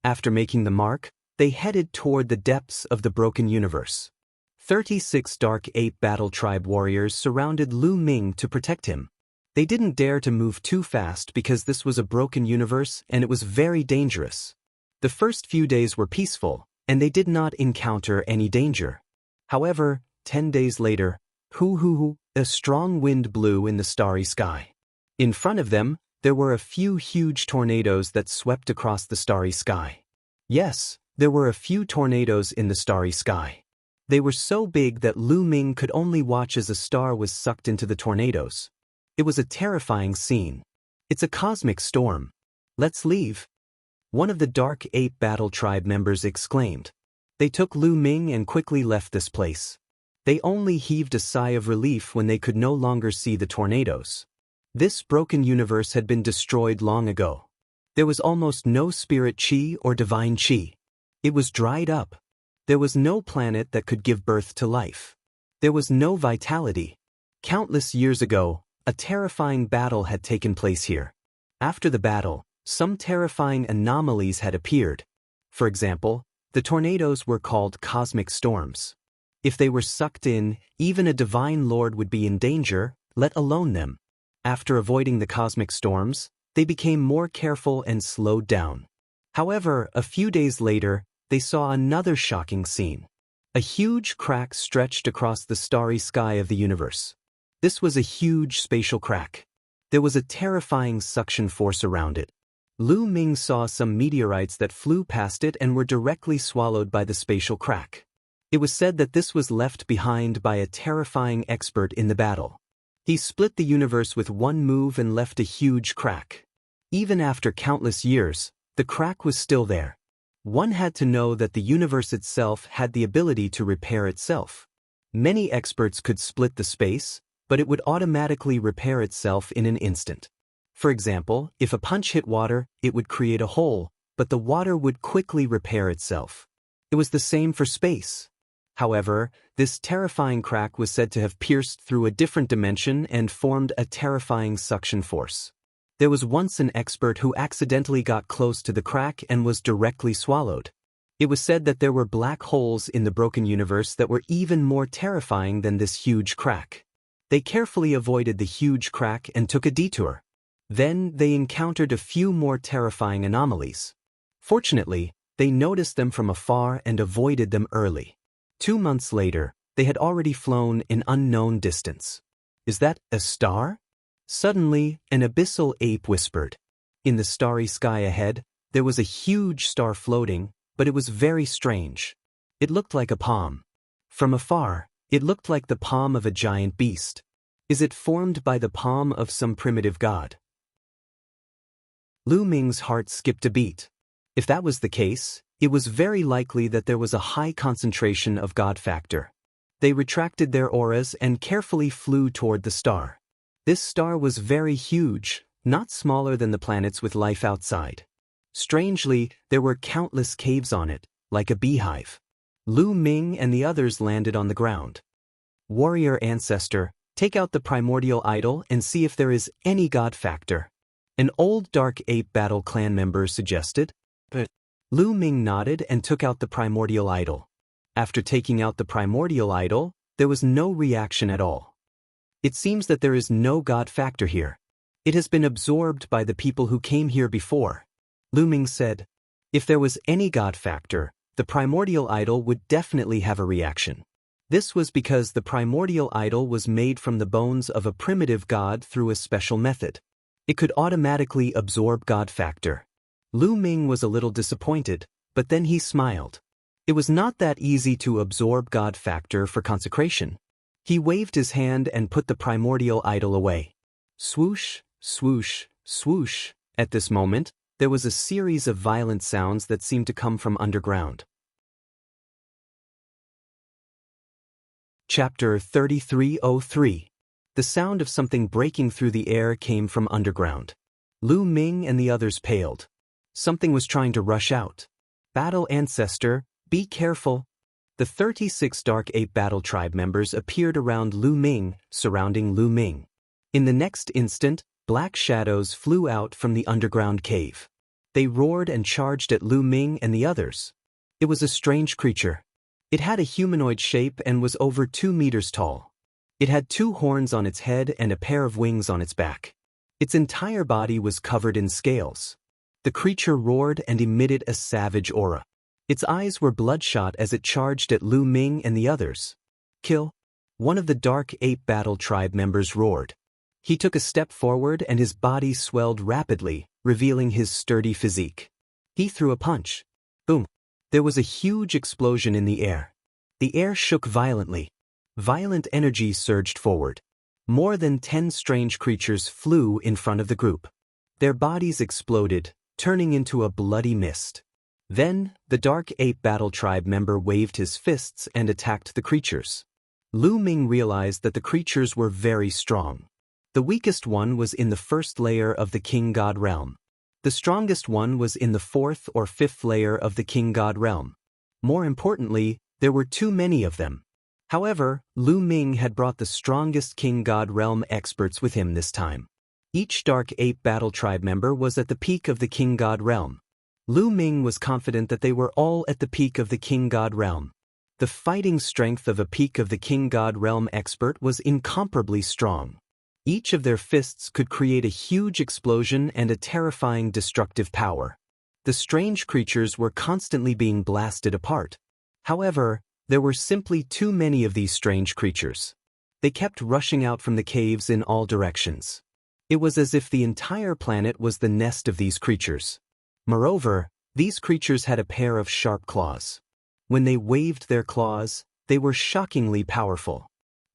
After making the mark, they headed toward the depths of the broken universe. 36 Dark Ape Battle Tribe warriors surrounded Lu Ming to protect him. They didn't dare to move too fast because this was a broken universe and it was very dangerous. The first few days were peaceful, and they did not encounter any danger. However, 10 days later, a strong wind blew in the starry sky. In front of them, there were a few huge tornadoes that swept across the starry sky. Yes, there were a few tornadoes in the starry sky. They were so big that Lu Ming could only watch as a star was sucked into the tornadoes. It was a terrifying scene. It's a cosmic storm. Let's leave. One of the Dark Ape Battle Tribe members exclaimed. They took Lu Ming and quickly left this place. They only heaved a sigh of relief when they could no longer see the tornadoes. This broken universe had been destroyed long ago. There was almost no spirit chi or divine chi. It was dried up. There was no planet that could give birth to life. There was no vitality. Countless years ago, a terrifying battle had taken place here. After the battle, some terrifying anomalies had appeared. For example, the tornadoes were called cosmic storms. If they were sucked in, even a divine lord would be in danger, let alone them. After avoiding the cosmic storms, they became more careful and slowed down. However, a few days later, they saw another shocking scene. A huge crack stretched across the starry sky of the universe. This was a huge spatial crack. There was a terrifying suction force around it. Lu Ming saw some meteorites that flew past it and were directly swallowed by the spatial crack. It was said that this was left behind by a terrifying expert in the battle. He split the universe with one move and left a huge crack. Even after countless years, the crack was still there. One had to know that the universe itself had the ability to repair itself. Many experts could split the space, but it would automatically repair itself in an instant. For example, if a punch hit water, it would create a hole, but the water would quickly repair itself. It was the same for space. However, this terrifying crack was said to have pierced through a different dimension and formed a terrifying suction force. There was once an expert who accidentally got close to the crack and was directly swallowed. It was said that there were black holes in the broken universe that were even more terrifying than this huge crack. They carefully avoided the huge crack and took a detour. Then they encountered a few more terrifying anomalies. Fortunately, they noticed them from afar and avoided them early. 2 months later, they had already flown an unknown distance. Is that a star? Suddenly, an abyssal ape whispered. In the starry sky ahead, there was a huge star floating, but it was very strange. It looked like a palm. From afar, it looked like the palm of a giant beast. Is it formed by the palm of some primitive god? Lu Ming's heart skipped a beat. If that was the case, it was very likely that there was a high concentration of God factor. They retracted their auras and carefully flew toward the star. This star was very huge, not smaller than the planets with life outside. Strangely, there were countless caves on it, like a beehive. Lu Ming and the others landed on the ground. Warrior Ancestor, take out the primordial idol and see if there is any God factor. An old Dark Ape Battle Clan member suggested. But Lu Ming nodded and took out the primordial idol. After taking out the primordial idol, there was no reaction at all. It seems that there is no God factor here. It has been absorbed by the people who came here before. Lu Ming said, if there was any God factor, the primordial idol would definitely have a reaction. This was because the primordial idol was made from the bones of a primitive god through a special method. It could automatically absorb God factor. Lu Ming was a little disappointed, but then he smiled. It was not that easy to absorb God factor for consecration. He waved his hand and put the primordial idol away. Swoosh, swoosh, swoosh. At this moment, there was a series of violent sounds that seemed to come from underground. Chapter 3303. The sound of something breaking through the air came from underground. Lu Ming and the others paled. Something was trying to rush out. Battle Ancestor, be careful. The 36 Dark Ape Battle Tribe members appeared around Lu Ming, surrounding Lu Ming. In the next instant, black shadows flew out from the underground cave. They roared and charged at Lu Ming and the others. It was a strange creature. It had a humanoid shape and was over 2 meters tall. It had 2 horns on its head and a pair of wings on its back. Its entire body was covered in scales. The creature roared and emitted a savage aura. Its eyes were bloodshot as it charged at Lu Ming and the others. Kill! One of the Dark Ape Battle Tribe members roared. He took a step forward and his body swelled rapidly, revealing his sturdy physique. He threw a punch. Boom! There was a huge explosion in the air. The air shook violently. Violent energy surged forward. More than 10 strange creatures flew in front of the group. Their bodies exploded, turning into a bloody mist. Then, the Dark Ape Battle Tribe member waved his fists and attacked the creatures. Lu Ming realized that the creatures were very strong. The weakest one was in the first layer of the King God realm. The strongest one was in the 4th or 5th layer of the King God realm. More importantly, there were too many of them. However, Lu Ming had brought the strongest King God realm experts with him this time. Each Dark Ape Battle Tribe member was at the peak of the King God realm. Lu Ming was confident that they were all at the peak of the King God realm. The fighting strength of a peak of the King God realm expert was incomparably strong. Each of their fists could create a huge explosion and a terrifying destructive power. The strange creatures were constantly being blasted apart. However, there were simply too many of these strange creatures. They kept rushing out from the caves in all directions. It was as if the entire planet was the nest of these creatures. Moreover, these creatures had a pair of sharp claws. When they waved their claws, they were shockingly powerful.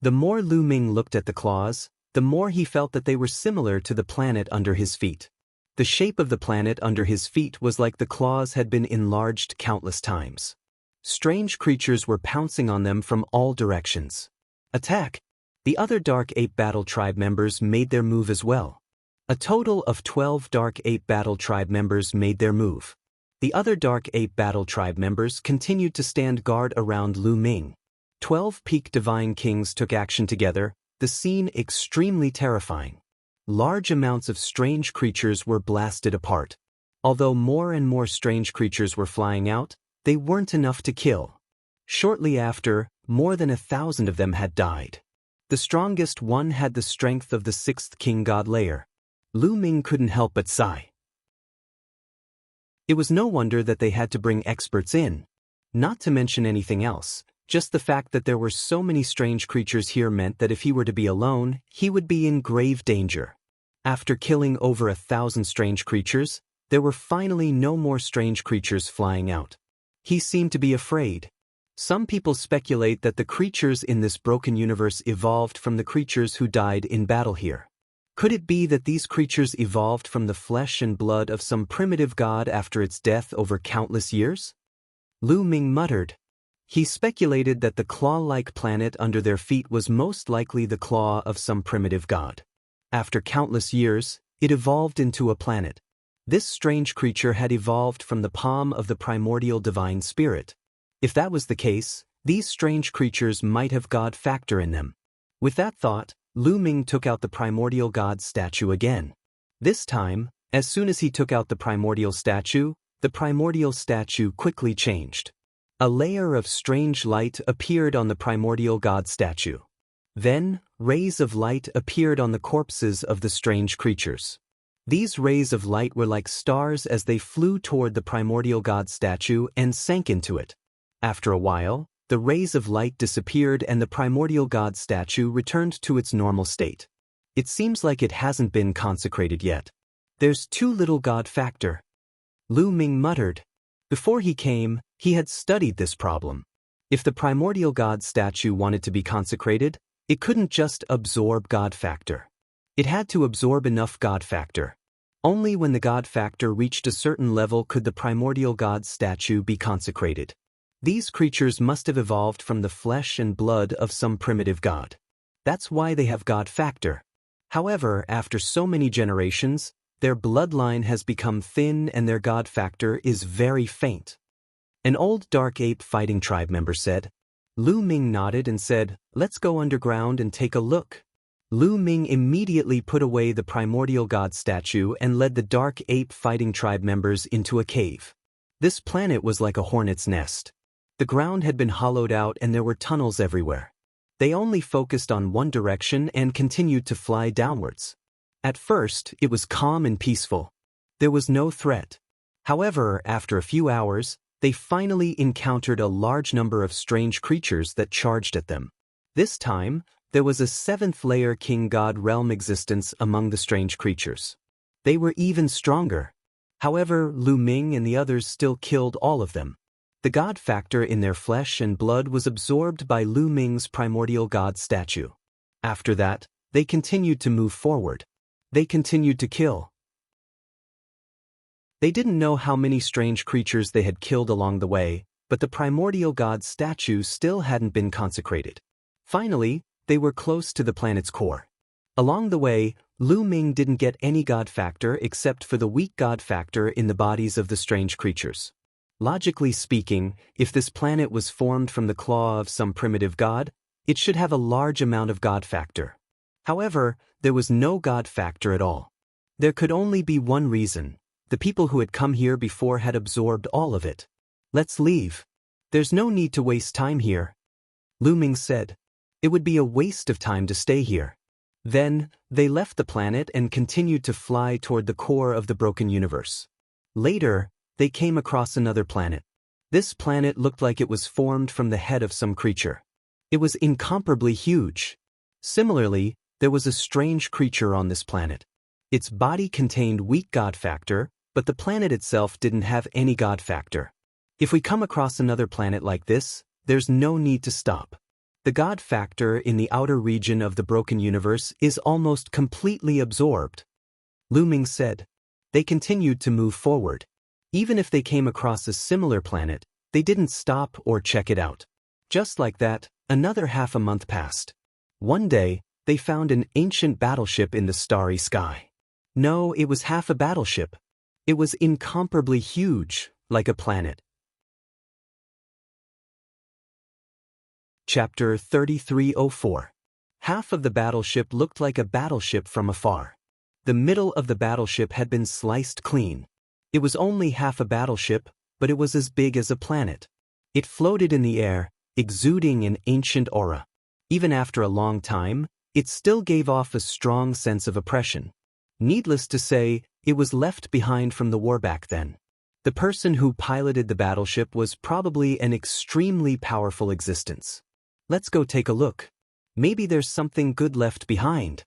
The more Lu Ming looked at the claws, the more he felt that they were similar to the planet under his feet. The shape of the planet under his feet was like the claws had been enlarged countless times. Strange creatures were pouncing on them from all directions. Attack! The other Dark Ape Battle Tribe members made their move as well. A total of 12 Dark Ape Battle Tribe members made their move. The other Dark Ape Battle Tribe members continued to stand guard around Lu Ming. 12 Peak Divine Kings took action together, the scene extremely terrifying. Large amounts of strange creatures were blasted apart. Although more and more strange creatures were flying out, they weren't enough to kill. Shortly after, more than 1,000 of them had died. The strongest one had the strength of the 6th King God layer. Lu Ming couldn't help but sigh. It was no wonder that they had to bring experts in. Not to mention anything else. Just the fact that there were so many strange creatures here meant that if he were to be alone, he would be in grave danger. After killing over 1,000 strange creatures, there were finally no more strange creatures flying out. He seemed to be afraid. Some people speculate that the creatures in this broken universe evolved from the creatures who died in battle here. Could it be that these creatures evolved from the flesh and blood of some primitive god after its death over countless years? Lu Ming muttered. He speculated that the claw-like planet under their feet was most likely the claw of some primitive god. After countless years, it evolved into a planet. This strange creature had evolved from the palm of the primordial divine spirit. If that was the case, these strange creatures might have God factor in them. With that thought, Lu Ming took out the primordial god statue again. This time, as soon as he took out the primordial statue quickly changed. A layer of strange light appeared on the primordial god statue. Then, rays of light appeared on the corpses of the strange creatures. These rays of light were like stars as they flew toward the primordial god statue and sank into it. After a while, the rays of light disappeared and the primordial god statue returned to its normal state. It seems like it hasn't been consecrated yet. There's too little God factor. Lu Ming muttered. Before he came, he had studied this problem. If the primordial god statue wanted to be consecrated, it couldn't just absorb God factor. It had to absorb enough God factor. Only when the God factor reached a certain level could the primordial god statue be consecrated. These creatures must have evolved from the flesh and blood of some primitive god. That's why they have God factor. However, after so many generations, their bloodline has become thin and their God factor is very faint. An old dark ape fighting tribe member said. Lu Ming nodded and said, "Let's go underground and take a look." Lu Ming immediately put away the primordial god statue and led the dark ape fighting tribe members into a cave. This planet was like a hornet's nest. The ground had been hollowed out and there were tunnels everywhere. They only focused on one direction and continued to fly downwards. At first, it was calm and peaceful. There was no threat. However, after a few hours, they finally encountered a large number of strange creatures that charged at them. This time, there was a seventh-layer king god realm existence among the strange creatures. They were even stronger. However, Lu Ming and the others still killed all of them. The god factor in their flesh and blood was absorbed by Lu Ming's primordial god statue. After that, they continued to move forward. They continued to kill. They didn't know how many strange creatures they had killed along the way, but the primordial god statue still hadn't been consecrated. Finally, they were close to the planet's core. Along the way, Lu Ming didn't get any god factor except for the weak god factor in the bodies of the strange creatures. Logically speaking, if this planet was formed from the claw of some primitive god, it should have a large amount of god factor. However, there was no god factor at all. There could only be one reason. The people who had come here before had absorbed all of it. Let's leave. There's no need to waste time here. Lu Ming said. It would be a waste of time to stay here. Then, they left the planet and continued to fly toward the core of the broken universe. Later, they came across another planet. This planet looked like it was formed from the head of some creature. It was incomparably huge. Similarly, there was a strange creature on this planet. Its body contained weak god factor, but the planet itself didn't have any god factor. If we come across another planet like this, there's no need to stop. The god factor in the outer region of the broken universe is almost completely absorbed. Lu Ming said. They continued to move forward. Even if they came across a similar planet, they didn't stop or check it out. Just like that, another half a month passed. One day, they found an ancient battleship in the starry sky. No, it was half a battleship. It was incomparably huge, like a planet. Chapter 3304. Half of the battleship looked like a battleship from afar. The middle of the battleship had been sliced clean. It was only half a battleship, but it was as big as a planet. It floated in the air, exuding an ancient aura. Even after a long time, it still gave off a strong sense of oppression. Needless to say, it was left behind from the war back then. The person who piloted the battleship was probably an extremely powerful existence. Let's go take a look. Maybe there's something good left behind.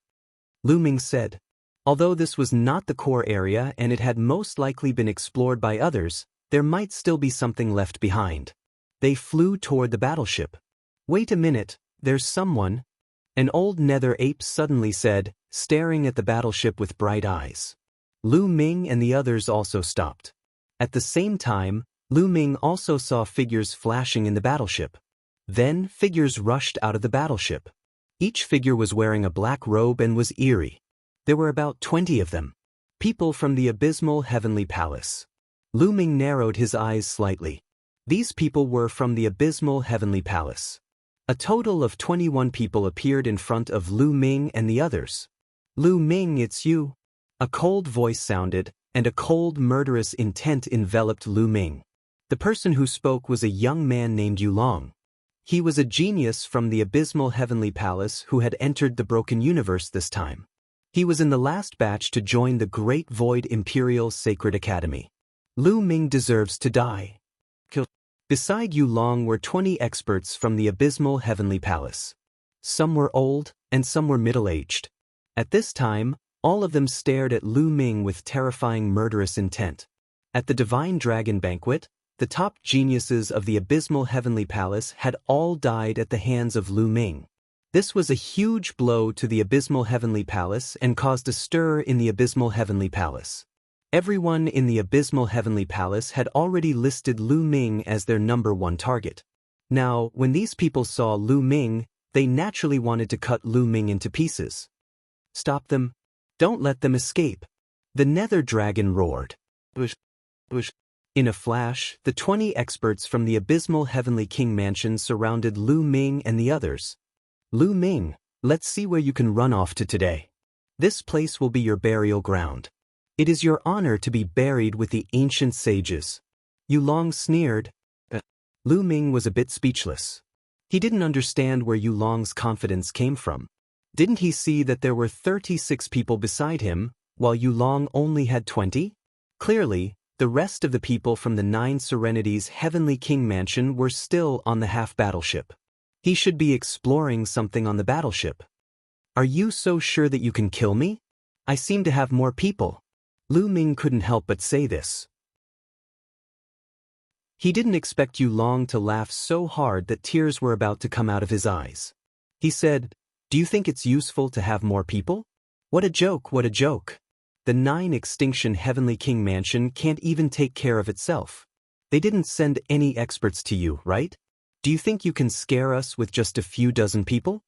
Lu Ming said. Although this was not the core area and it had most likely been explored by others, there might still be something left behind. They flew toward the battleship. Wait a minute, there's someone. An old nether ape suddenly said, staring at the battleship with bright eyes. Lu Ming and the others also stopped. At the same time, Lu Ming also saw figures flashing in the battleship. Then, figures rushed out of the battleship. Each figure was wearing a black robe and was eerie. There were about 20 of them. People from the abysmal heavenly palace. Lu Ming narrowed his eyes slightly. These people were from the abysmal heavenly palace. A total of 21 people appeared in front of Lu Ming and the others. Lu Ming, it's you. A cold voice sounded, and a cold, murderous intent enveloped Lu Ming. The person who spoke was a young man named Yulong. He was a genius from the abysmal heavenly palace who had entered the broken universe this time. He was in the last batch to join the Great Void Imperial Sacred Academy. Lu Ming deserves to die. Beside Yulong were 20 experts from the abysmal heavenly palace. Some were old, and some were middle-aged. At this time, all of them stared at Lu Ming with terrifying murderous intent. At the Divine Dragon Banquet, the top geniuses of the abysmal heavenly palace had all died at the hands of Lu Ming. This was a huge blow to the abysmal heavenly palace and caused a stir in the abysmal heavenly palace. Everyone in the abysmal heavenly palace had already listed Lu Ming as their #1 target. Now, when these people saw Lu Ming, they naturally wanted to cut Lu Ming into pieces. Stop them. Don't let them escape. The Nether Dragon roared. Bush, bush. In a flash, the 20 experts from the abysmal heavenly king mansion surrounded Lu Ming and the others. Lu Ming, let's see where you can run off to today. This place will be your burial ground. It is your honor to be buried with the ancient sages. Yulong sneered. Lu Ming was a bit speechless. He didn't understand where Yulong's confidence came from. Didn't he see that there were 36 people beside him, while Yulong only had 20? Clearly, the rest of the people from the 9 Serenities Heavenly King Mansion were still on the half-battleship. He should be exploring something on the battleship. Are you so sure that you can kill me? I seem to have more people. Lu Ming couldn't help but say this. He didn't expect Yulong to laugh so hard that tears were about to come out of his eyes. He said, "Do you think it's useful to have more people? What a joke, what a joke. The 9 Extinction Heavenly King Mansion can't even take care of itself. They didn't send any experts to you, right? Do you think you can scare us with just a few dozen people?"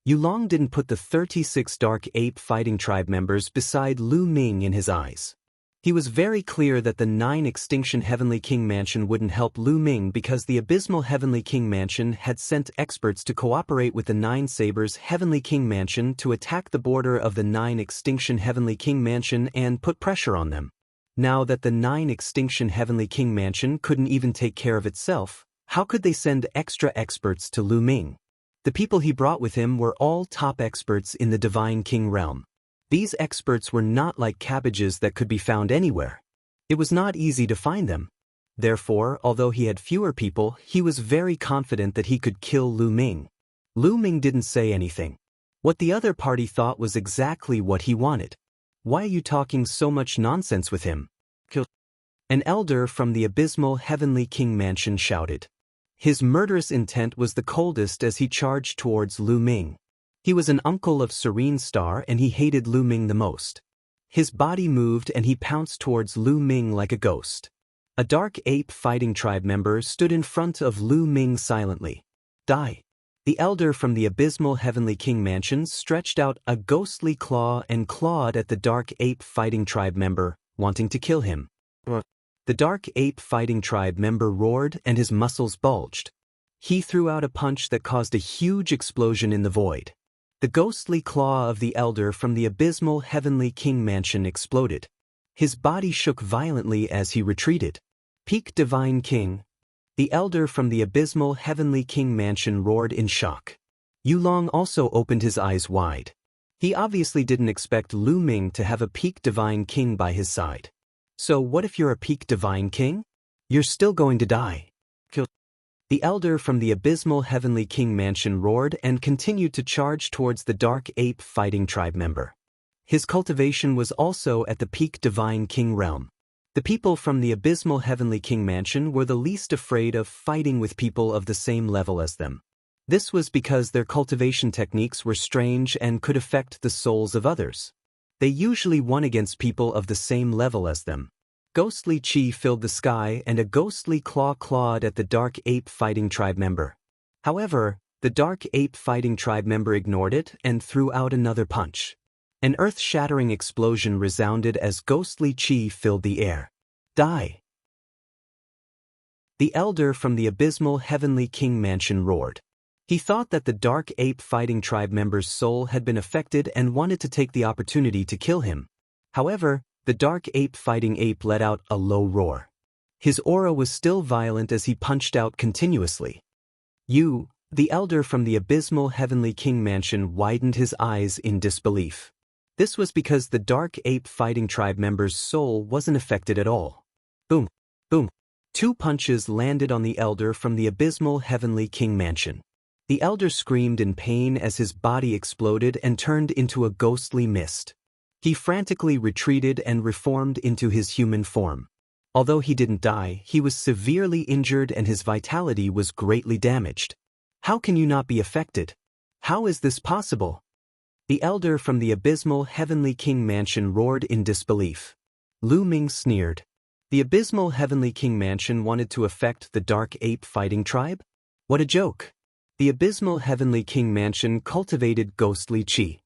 Yulong didn't put the 36 Dark Ape Fighting Tribe members beside Lu Ming in his eyes. He was very clear that the 9 Extinction Heavenly King Mansion wouldn't help Lu Ming because the Abysmal Heavenly King Mansion had sent experts to cooperate with the 9 Sabers Heavenly King Mansion to attack the border of the 9 Extinction Heavenly King Mansion and put pressure on them. Now that the 9 Extinction Heavenly King Mansion couldn't even take care of itself, how could they send extra experts to Lu Ming? The people he brought with him were all top experts in the Divine King realm. These experts were not like cabbages that could be found anywhere. It was not easy to find them. Therefore, although he had fewer people, he was very confident that he could kill Lu Ming. Lu Ming didn't say anything. What the other party thought was exactly what he wanted. Why are you talking so much nonsense with him? Kill. An elder from the Abysmal Heavenly King Mansion shouted. His murderous intent was the coldest as he charged towards Lu Ming. He was an uncle of Serene Star and he hated Lu Ming the most. His body moved and he pounced towards Lu Ming like a ghost. A Dark Ape Fighting Tribe member stood in front of Lu Ming silently. Die. The elder from the Abysmal Heavenly King Mansion stretched out a ghostly claw and clawed at the Dark Ape Fighting Tribe member, wanting to kill him. The Dark Ape Fighting Tribe member roared and his muscles bulged. He threw out a punch that caused a huge explosion in the void. The ghostly claw of the elder from the Abysmal Heavenly King Mansion exploded. His body shook violently as he retreated. Peak Divine King. The elder from the Abysmal Heavenly King Mansion roared in shock. Yulong also opened his eyes wide. He obviously didn't expect Lu Ming to have a Peak Divine King by his side. So what if you're a Peak Divine King? You're still going to die. Kill. The elder from the Abysmal Heavenly King Mansion roared and continued to charge towards the Dark Ape Fighting Tribe member. His cultivation was also at the Peak Divine King realm. The people from the Abysmal Heavenly King Mansion were the least afraid of fighting with people of the same level as them. This was because their cultivation techniques were strange and could affect the souls of others. They usually won against people of the same level as them. Ghostly chi filled the sky and a ghostly claw clawed at the Dark Ape Fighting Tribe member. However, the Dark Ape Fighting Tribe member ignored it and threw out another punch. An earth-shattering explosion resounded as ghostly chi filled the air. Die! The elder from the Abysmal Heavenly King Mansion roared. He thought that the Dark Ape Fighting Tribe member's soul had been affected and wanted to take the opportunity to kill him. However, the Dark Ape Fighting Ape let out a low roar. His aura was still violent as he punched out continuously. You, the elder from the Abysmal Heavenly King Mansion widened his eyes in disbelief. This was because the Dark Ape Fighting Tribe member's soul wasn't affected at all. Boom, boom. 2 punches landed on the elder from the Abysmal Heavenly King Mansion. The elder screamed in pain as his body exploded and turned into a ghostly mist. He frantically retreated and reformed into his human form. Although he didn't die, he was severely injured and his vitality was greatly damaged. How can you not be affected? How is this possible? The elder from the abysmal Heavenly King mansion roared in disbelief. Lu Ming sneered. The abysmal Heavenly King mansion wanted to affect the Dark Ape fighting tribe? What a joke! The abysmal Heavenly King mansion cultivated ghostly qi.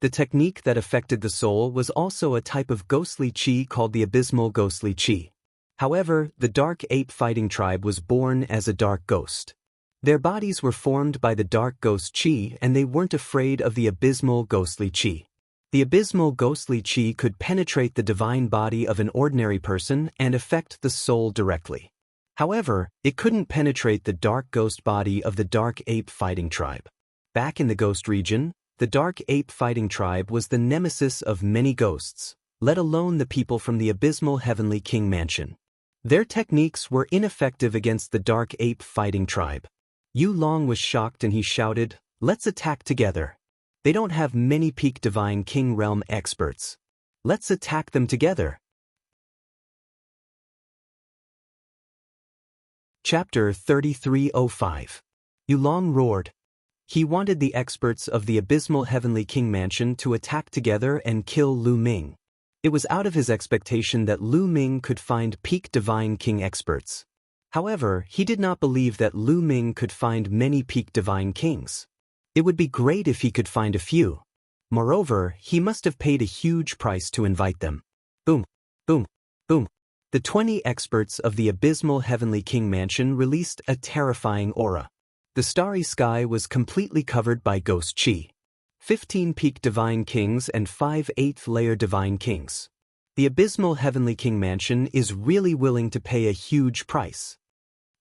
The technique that affected the soul was also a type of ghostly qi called the abysmal ghostly qi. However, the Dark Ape fighting tribe was born as a dark ghost. Their bodies were formed by the dark ghost qi and they weren't afraid of the abysmal ghostly qi. The abysmal ghostly qi could penetrate the divine body of an ordinary person and affect the soul directly. However, it couldn't penetrate the dark ghost body of the Dark Ape fighting tribe. Back in the ghost region, the Dark Ape fighting tribe was the nemesis of many ghosts, let alone the people from the abysmal Heavenly King mansion. Their techniques were ineffective against the Dark Ape fighting tribe. Yu Long was shocked and he shouted, "Let's attack together. They don't have many peak Divine King realm experts. Let's attack them together." Chapter 3305. Yu Long roared. He wanted the experts of the abysmal Heavenly King mansion to attack together and kill Lu Ming. It was out of his expectation that Lu Ming could find peak Divine King experts. However, he did not believe that Lu Ming could find many peak Divine Kings. It would be great if he could find a few. Moreover, he must have paid a huge price to invite them. Boom, boom, boom. The 20 experts of the abysmal Heavenly King mansion released a terrifying aura. The starry sky was completely covered by ghost qi. 15 peak Divine Kings and 5 8th-layer Divine Kings. The abysmal Heavenly King mansion is really willing to pay a huge price.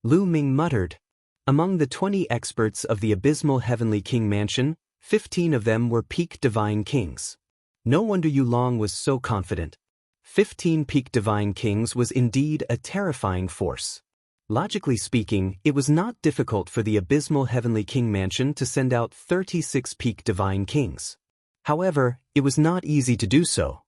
Lu Ming muttered. Among the 20 experts of the abysmal Heavenly King mansion, 15 of them were peak Divine Kings. No wonder Yu Long was so confident. 15 peak Divine Kings was indeed a terrifying force. Logically speaking, it was not difficult for the abysmal Heavenly King mansion to send out 36 peak Divine Kings. However, it was not easy to do so.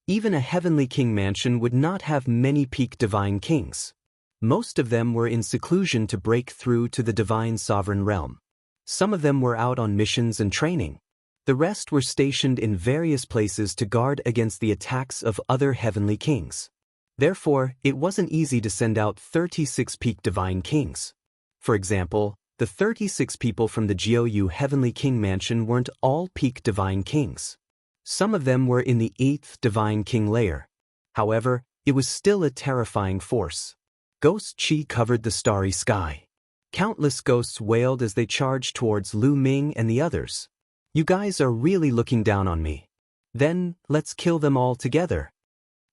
Even a Heavenly King mansion would not have many peak Divine Kings. Most of them were in seclusion to break through to the Divine Sovereign Realm. Some of them were out on missions and training. The rest were stationed in various places to guard against the attacks of other Heavenly Kings. Therefore, it wasn't easy to send out 36 peak Divine Kings. For example, the 36 people from the Jiuyu Heavenly King mansion weren't all peak Divine Kings. Some of them were in the 8th Divine King layer. However, it was still a terrifying force. Ghost qi covered the starry sky. Countless ghosts wailed as they charged towards Lu Ming and the others. "You guys are really looking down on me. Then, let's kill them all together."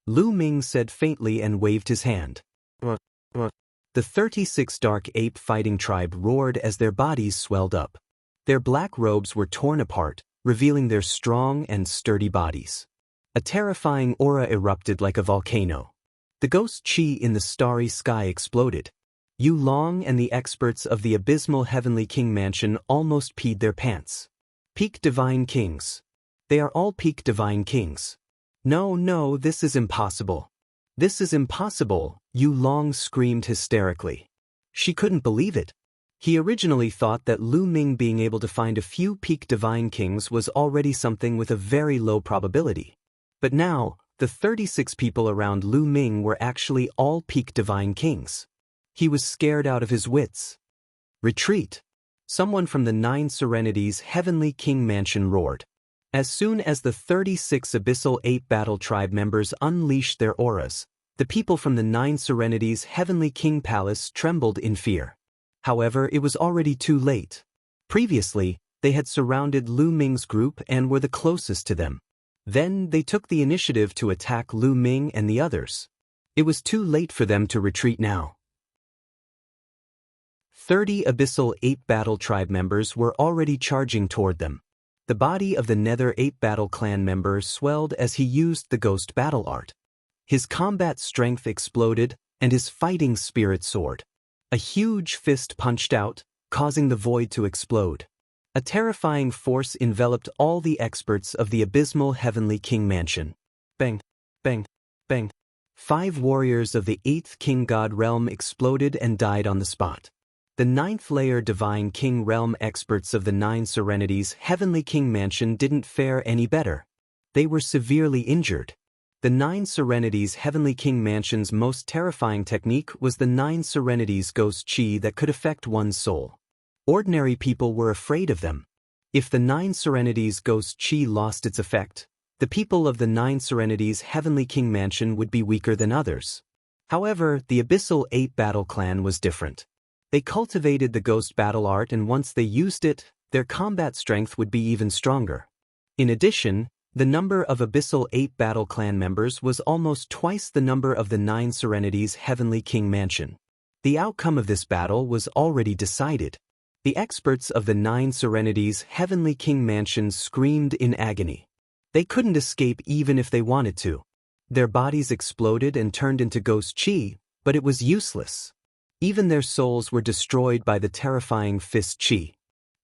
Lu Ming said faintly and waved his hand. What? The 36 Dark Ape fighting tribe roared as their bodies swelled up. Their black robes were torn apart, revealing their strong and sturdy bodies. A terrifying aura erupted like a volcano. The ghost qi in the starry sky exploded. Yu Long and the experts of the abysmal Heavenly King mansion almost peed their pants. Peak Divine Kings. They are all peak Divine Kings. No, this is impossible. This is impossible, Yu Long screamed hysterically. She couldn't believe it. He originally thought that Lu Ming being able to find a few peak Divine Kings was already something with a very low probability. But now, the 36 people around Lu Ming were actually all peak Divine Kings. He was scared out of his wits. "Retreat!" Someone from the 9 Serenities Heavenly King mansion roared. As soon as the 36 Abyssal Ape Battle Tribe members unleashed their auras, the people from the 9 Serenities Heavenly King Palace trembled in fear. However, it was already too late. Previously, they had surrounded Lu Ming's group and were the closest to them. Then they took the initiative to attack Lu Ming and the others. It was too late for them to retreat now. 30 Abyssal Ape Battle Tribe members were already charging toward them. The body of the Nether Ape Battle Clan member swelled as he used the Ghost Battle Art. His combat strength exploded, and his fighting spirit soared. A huge fist punched out, causing the void to explode. A terrifying force enveloped all the experts of the abysmal Heavenly King mansion. Bang, bang, bang. 5 warriors of the 8th King God realm exploded and died on the spot. The 9th layer Divine King realm experts of the 9 Serenities Heavenly King Mansion didn't fare any better. They were severely injured. The 9 Serenities Heavenly King Mansion's most terrifying technique was the 9 Serenities Ghost Chi that could affect one's soul. Ordinary people were afraid of them. If the 9 Serenities Ghost Chi lost its effect, the people of the 9 Serenities Heavenly King Mansion would be weaker than others. However, the Abyssal 8 Battle Clan was different. They cultivated the ghost battle art, and once they used it, their combat strength would be even stronger. In addition, the number of Abyssal 8 Battle Clan members was almost twice the number of the 9 Serenities Heavenly King Mansion. The outcome of this battle was already decided. The experts of the 9 Serenities Heavenly King Mansion screamed in agony. They couldn't escape even if they wanted to. Their bodies exploded and turned into ghost chi, but it was useless. Even their souls were destroyed by the terrifying fist chi.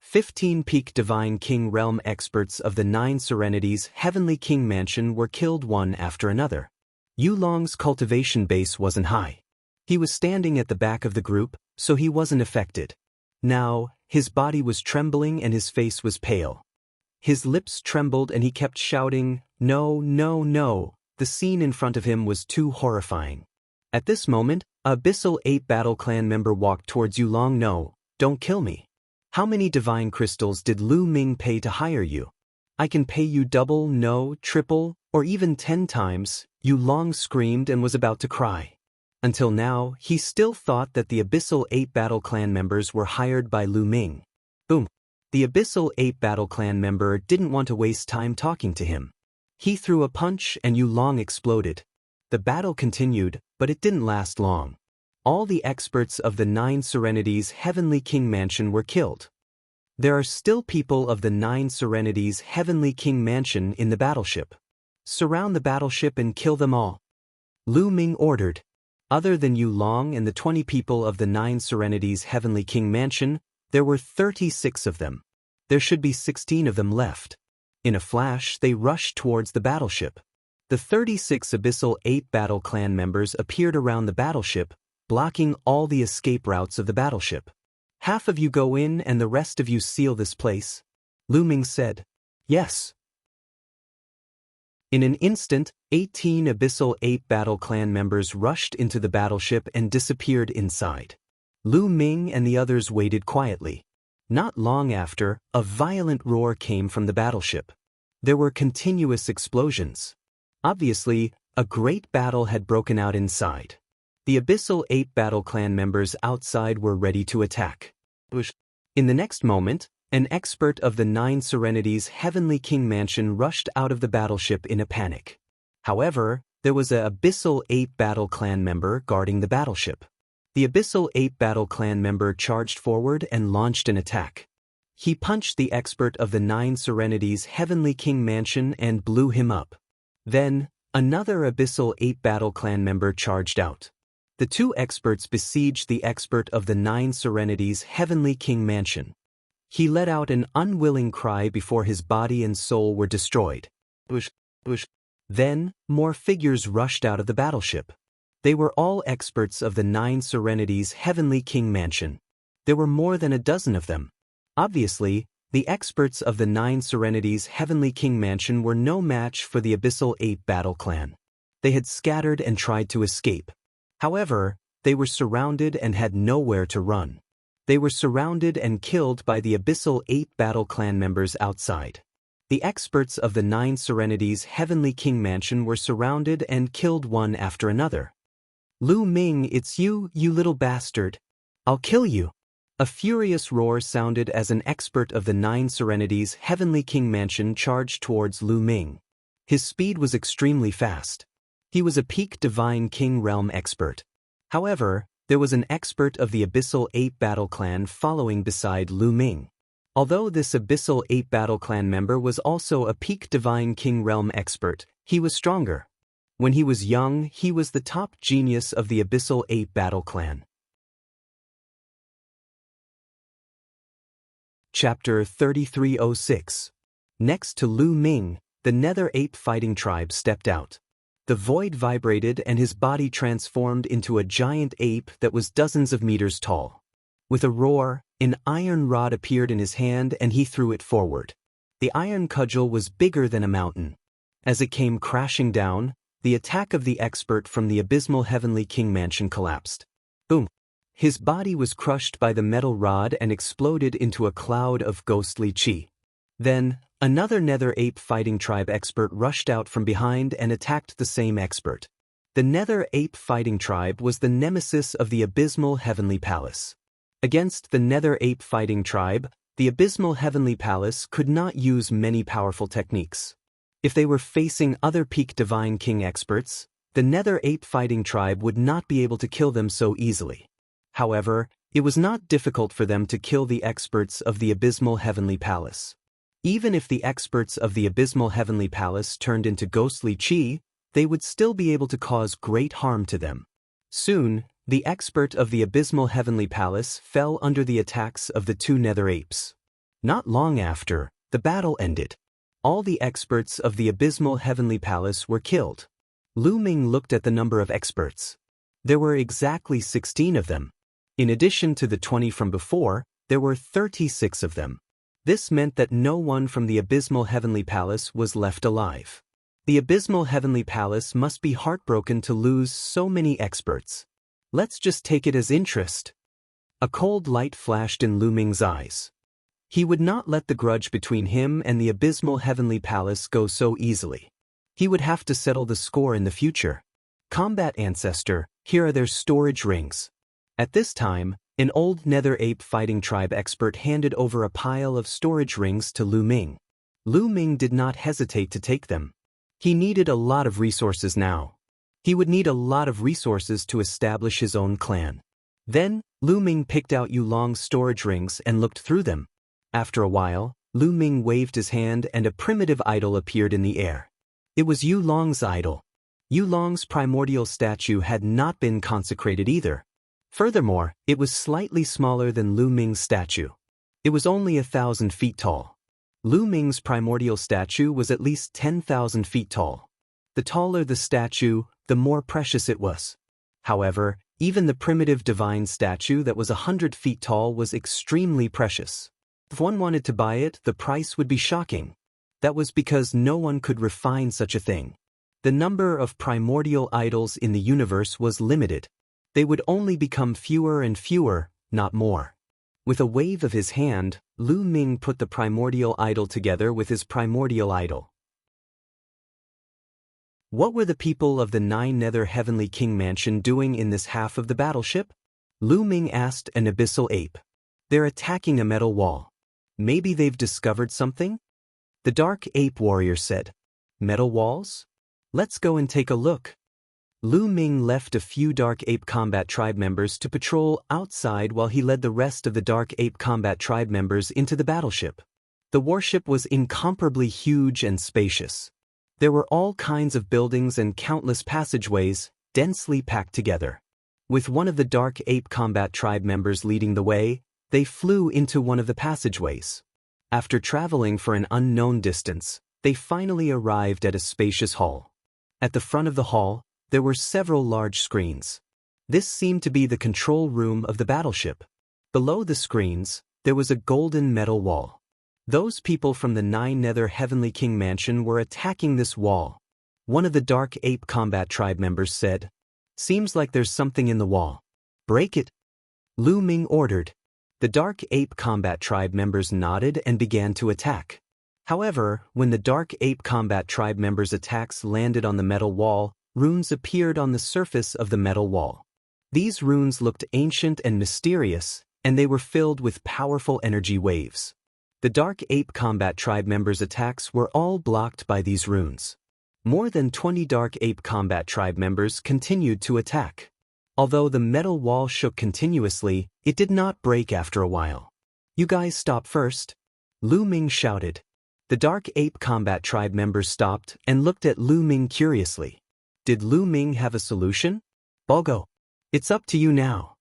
15 peak Divine King Realm experts of the 9 Serenities Heavenly King Mansion were killed one after another. Yulong's cultivation base wasn't high. He was standing at the back of the group, so he wasn't affected. Now, his body was trembling and his face was pale. His lips trembled and he kept shouting, "No, no, no." The scene in front of him was too horrifying. At this moment, a Abyssal 8 Battle Clan member walked towards Yulong. "No, don't kill me. How many divine crystals did Lu Ming pay to hire you? I can pay you double, no, triple, or even 10 times, Yulong screamed and was about to cry. Until now, he still thought that the Abyssal 8 Battle Clan members were hired by Lu Ming. Boom. The Abyssal 8 Battle Clan member didn't want to waste time talking to him. He threw a punch and Yulong exploded. The battle continued, but it didn't last long. All the experts of the 9 Serenities Heavenly King Mansion were killed. There are still people of the 9 Serenities Heavenly King Mansion in the battleship. Surround the battleship and kill them all. Lu Ming ordered. Other than Yulong and the 20 people of the 9 Serenities Heavenly King Mansion, there were 36 of them. There should be 16 of them left. In a flash, they rushed towards the battleship. The 36 Abyssal 8 Battle Clan members appeared around the battleship, blocking all the escape routes of the battleship. "Half of you go in and the rest of you seal this place," Lu Ming said. "Yes." In an instant, 18 Abyssal 8 Battle Clan members rushed into the battleship and disappeared inside. Lu Ming and the others waited quietly. Not long after, a violent roar came from the battleship. There were continuous explosions. Obviously, a great battle had broken out inside. The Abyssal 8 Battle Clan members outside were ready to attack. In the next moment, an expert of the 9 Serenities Heavenly King Mansion rushed out of the battleship in a panic. However, there was a Abyssal 8 Battle Clan member guarding the battleship. The Abyssal 8 Battle Clan member charged forward and launched an attack. He punched the expert of the 9 Serenities Heavenly King Mansion and blew him up. Then, another Abyssal 8 Battle Clan member charged out. The two experts besieged the expert of the 9 Serenities Heavenly King Mansion. He let out an unwilling cry before his body and soul were destroyed. Then, more figures rushed out of the battleship. They were all experts of the 9 Serenities Heavenly King Mansion. There were more than a dozen of them. Obviously, the experts of the 9 Serenities Heavenly King Mansion were no match for the Abyssal 8 Battle Clan. They had scattered and tried to escape. However, they were surrounded and had nowhere to run. They were surrounded and killed by the Abyssal 8 Battle Clan members outside. The experts of the 9 Serenities Heavenly King Mansion were surrounded and killed one after another. "Lu Ming, it's you, you little bastard. I'll kill you." A furious roar sounded as an expert of the 9 Serenities Heavenly King Mansion charged towards Lu Ming. His speed was extremely fast. He was a peak Divine King Realm expert. However, there was an expert of the Abyssal 8 Battle Clan following beside Lu Ming. Although this Abyssal 8 Battle Clan member was also a peak Divine King Realm expert, he was stronger. When he was young, he was the top genius of the Abyssal 8 Battle Clan. Chapter 3306. Next to Lu Ming, the Nether Ape fighting tribe stepped out. The void vibrated and his body transformed into a giant ape that was dozens of meters tall. With a roar, an iron rod appeared in his hand and he threw it forward. The iron cudgel was bigger than a mountain. As it came crashing down, the attack of the expert from the abysmal heavenly king mansion collapsed. Boom! His body was crushed by the metal rod and exploded into a cloud of ghostly chi. Then, another Nether Ape Fighting Tribe expert rushed out from behind and attacked the same expert. The Nether Ape Fighting Tribe was the nemesis of the Abysmal Heavenly Palace. Against the Nether Ape Fighting Tribe, the Abysmal Heavenly Palace could not use many powerful techniques. If they were facing other Peak Divine King experts, the Nether Ape Fighting Tribe would not be able to kill them so easily. However, it was not difficult for them to kill the experts of the Abysmal Heavenly Palace. Even if the experts of the Abysmal Heavenly Palace turned into ghostly chi, they would still be able to cause great harm to them. Soon, the expert of the Abysmal Heavenly Palace fell under the attacks of the two Nether Apes. Not long after, the battle ended. All the experts of the Abysmal Heavenly Palace were killed. Lu Ming looked at the number of experts. There were exactly 16 of them. In addition to the 20 from before, there were 36 of them. This meant that no one from the Abysmal Heavenly Palace was left alive. The Abysmal Heavenly Palace must be heartbroken to lose so many experts. Let's just take it as interest. A cold light flashed in Lu Ming's eyes. He would not let the grudge between him and the Abysmal Heavenly Palace go so easily. He would have to settle the score in the future. Combat Ancestor, here are their storage rings. At this time, an old Nether Ape Fighting Tribe expert handed over a pile of storage rings to Lu Ming. Lu Ming did not hesitate to take them. He needed a lot of resources now. He would need a lot of resources to establish his own clan. Then, Lu Ming picked out Yulong's storage rings and looked through them. After a while, Lu Ming waved his hand and a primitive idol appeared in the air. It was Yulong's idol. Yulong's primordial statue had not been consecrated either. Furthermore, it was slightly smaller than Lu Ming's statue. It was only 1,000 feet tall. Lu Ming's primordial statue was at least 10,000 feet tall. The taller the statue, the more precious it was. However, even the primitive divine statue that was 100 feet tall was extremely precious. If one wanted to buy it, the price would be shocking. That was because no one could refine such a thing. The number of primordial idols in the universe was limited. They would only become fewer and fewer, not more. With a wave of his hand, Lu Ming put the primordial idol together with his primordial idol. What were the people of the Nine Nether Heavenly King Mansion doing in this half of the battleship? Lu Ming asked an abyssal ape. They're attacking a metal wall. Maybe they've discovered something? The Dark Ape Warrior said. Metal walls? Let's go and take a look. Lu Ming left a few Dark Ape Combat Tribe members to patrol outside while he led the rest of the Dark Ape Combat Tribe members into the battleship. The warship was incomparably huge and spacious. There were all kinds of buildings and countless passageways, densely packed together. With one of the Dark Ape Combat Tribe members leading the way, they flew into one of the passageways. After traveling for an unknown distance, they finally arrived at a spacious hall. At the front of the hall, there were several large screens. This seemed to be the control room of the battleship. Below the screens, there was a golden metal wall. Those people from the Nine Nether Heavenly King Mansion were attacking this wall. One of the Dark Ape Combat Tribe members said, "Seems like there's something in the wall. Break it." Lu Ming ordered. The Dark Ape Combat Tribe members nodded and began to attack. However, when the Dark Ape Combat Tribe members' attacks landed on the metal wall, runes appeared on the surface of the metal wall. These runes looked ancient and mysterious, and they were filled with powerful energy waves. The Dark Ape Combat Tribe members' attacks were all blocked by these runes. More than 20 Dark Ape Combat Tribe members continued to attack. Although the metal wall shook continuously, it did not break after a while. "You guys stop first," Lu Ming shouted. The Dark Ape Combat Tribe members stopped and looked at Lu Ming curiously. Did Lu Ming have a solution? "Bogo, it's up to you now."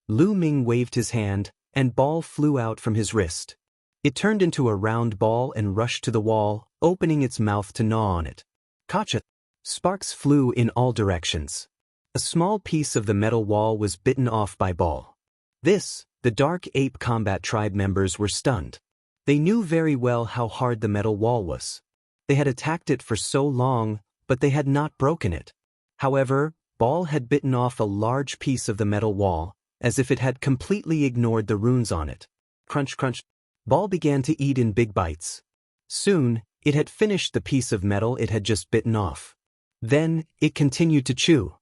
Lu Ming waved his hand, and ball flew out from his wrist. It turned into a round ball and rushed to the wall, opening its mouth to gnaw on it. "Gotcha!" Sparks flew in all directions. A small piece of the metal wall was bitten off by Ball. The Dark Ape Combat Tribe members were stunned. They knew very well how hard the metal wall was. They had attacked it for so long, but they had not broken it. However, Ball had bitten off a large piece of the metal wall, as if it had completely ignored the runes on it. Crunch, crunch. Ball began to eat in big bites. Soon, it had finished the piece of metal it had just bitten off. Then, it continued to chew.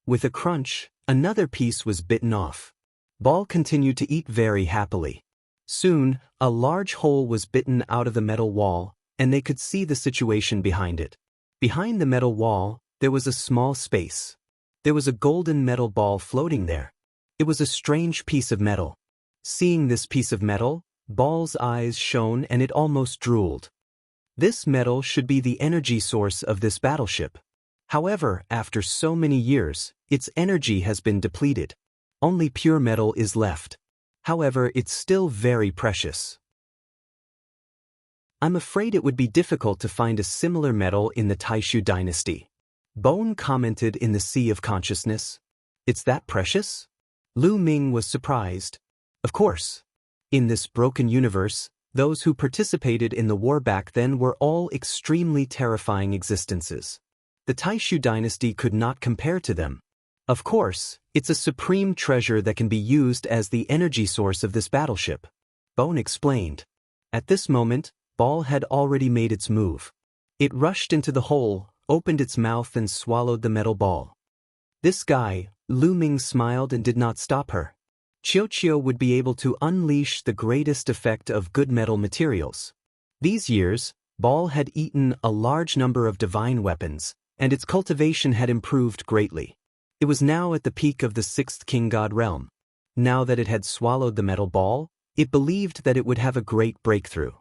With a crunch, another piece was bitten off. Ball continued to eat very happily. Soon, a large hole was bitten out of the metal wall, and they could see the situation behind it. Behind the metal wall, there was a small space. There was a golden metal ball floating there. It was a strange piece of metal. Seeing this piece of metal, Ball's eyes shone and it almost drooled. This metal should be the energy source of this battleship. However, after so many years, its energy has been depleted. Only pure metal is left. However, it's still very precious. I'm afraid it would be difficult to find a similar metal in the Taishu dynasty. Bone commented in the Sea of Consciousness. It's that precious? Lu Ming was surprised. Of course. In this broken universe, those who participated in the war back then were all extremely terrifying existences. The Taishu dynasty could not compare to them. Of course, it's a supreme treasure that can be used as the energy source of this battleship. Bone explained. At this moment, Ball had already made its move. It rushed into the hole, opened its mouth and swallowed the metal ball. This guy, Lu Ming smiled and did not stop her. Chiu would be able to unleash the greatest effect of good metal materials. These years, Ball had eaten a large number of divine weapons, and its cultivation had improved greatly. It was now at the peak of the 6th King God realm. Now that it had swallowed the metal ball, it believed that it would have a great breakthrough.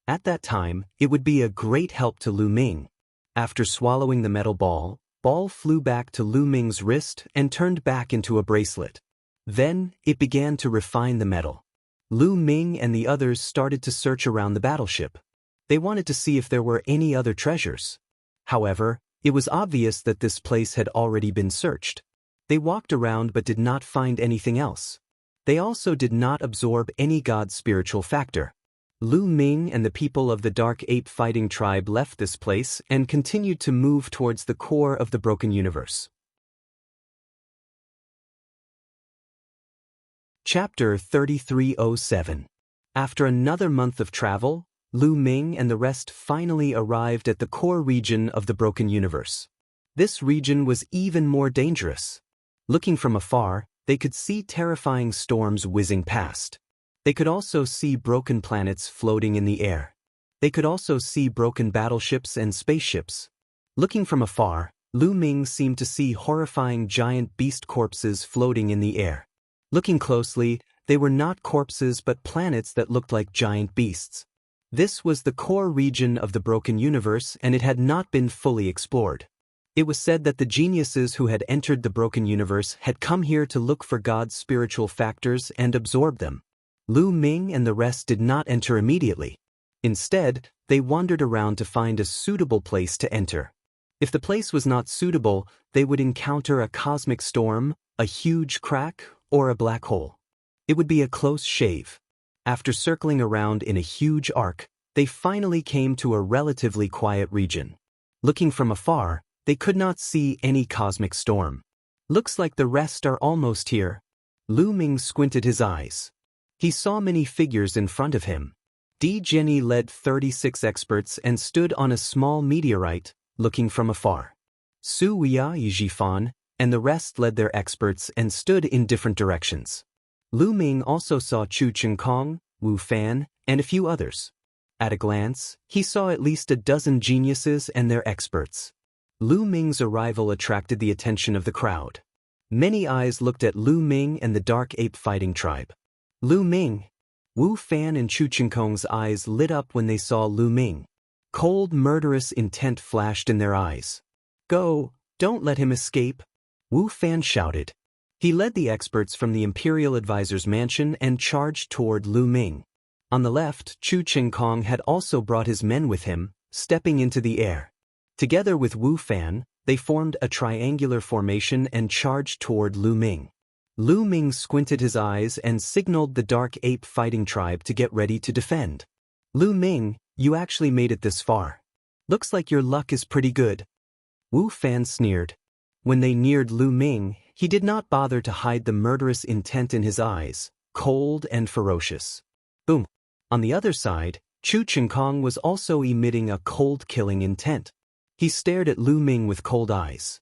At that time, it would be a great help to Lu Ming. After swallowing the metal ball, Ball flew back to Lu Ming's wrist and turned back into a bracelet. Then, it began to refine the metal. Lu Ming and the others started to search around the battleship. They wanted to see if there were any other treasures. However, it was obvious that this place had already been searched. They walked around but did not find anything else. They also did not absorb any god's spiritual factor. Lu Ming and the people of the Dark Ape Fighting Tribe left this place and continued to move towards the core of the broken universe. Chapter 3307. After another month of travel, Lu Ming and the rest finally arrived at the core region of the broken universe. This region was even more dangerous. Looking from afar, they could see terrifying storms whizzing past. They could also see broken planets floating in the air. They could also see broken battleships and spaceships. Looking from afar, Lu Ming seemed to see horrifying giant beast corpses floating in the air. Looking closely, they were not corpses but planets that looked like giant beasts. This was the core region of the broken universe and it had not been fully explored. It was said that the geniuses who had entered the broken universe had come here to look for God's spiritual factors and absorb them. Lu Ming and the rest did not enter immediately. Instead, they wandered around to find a suitable place to enter. If the place was not suitable, they would encounter a cosmic storm, a huge crack, or a black hole. It would be a close shave. After circling around in a huge arc, they finally came to a relatively quiet region. Looking from afar, they could not see any cosmic storm. Looks like the rest are almost here. Lu Ming squinted his eyes. He saw many figures in front of him. Di Jenny led 36 experts and stood on a small meteorite, looking from afar. Su Weya Yijifan and the rest led their experts and stood in different directions. Lu Ming also saw Chu Chenkong, Wu Fan, and a few others. At a glance, he saw at least a dozen geniuses and their experts. Lu Ming's arrival attracted the attention of the crowd. Many eyes looked at Lu Ming and the Dark Ape Fighting Tribe. Lu Ming! Wu Fan and Chu Chenkong's eyes lit up when they saw Lu Ming. Cold, murderous intent flashed in their eyes. Go, don't let him escape! Wu Fan shouted. He led the experts from the Imperial Advisor's mansion and charged toward Lu Ming. On the left, Chu Chenkong had also brought his men with him, stepping into the air. Together with Wu Fan, they formed a triangular formation and charged toward Lu Ming. Lu Ming squinted his eyes and signaled the Dark Ape fighting tribe to get ready to defend. Lu Ming, you actually made it this far. Looks like your luck is pretty good. Wu Fan sneered. When they neared Lu Ming, he did not bother to hide the murderous intent in his eyes, cold and ferocious. Boom. On the other side, Chu Chengkong was also emitting a cold-killing intent. He stared at Lu Ming with cold eyes.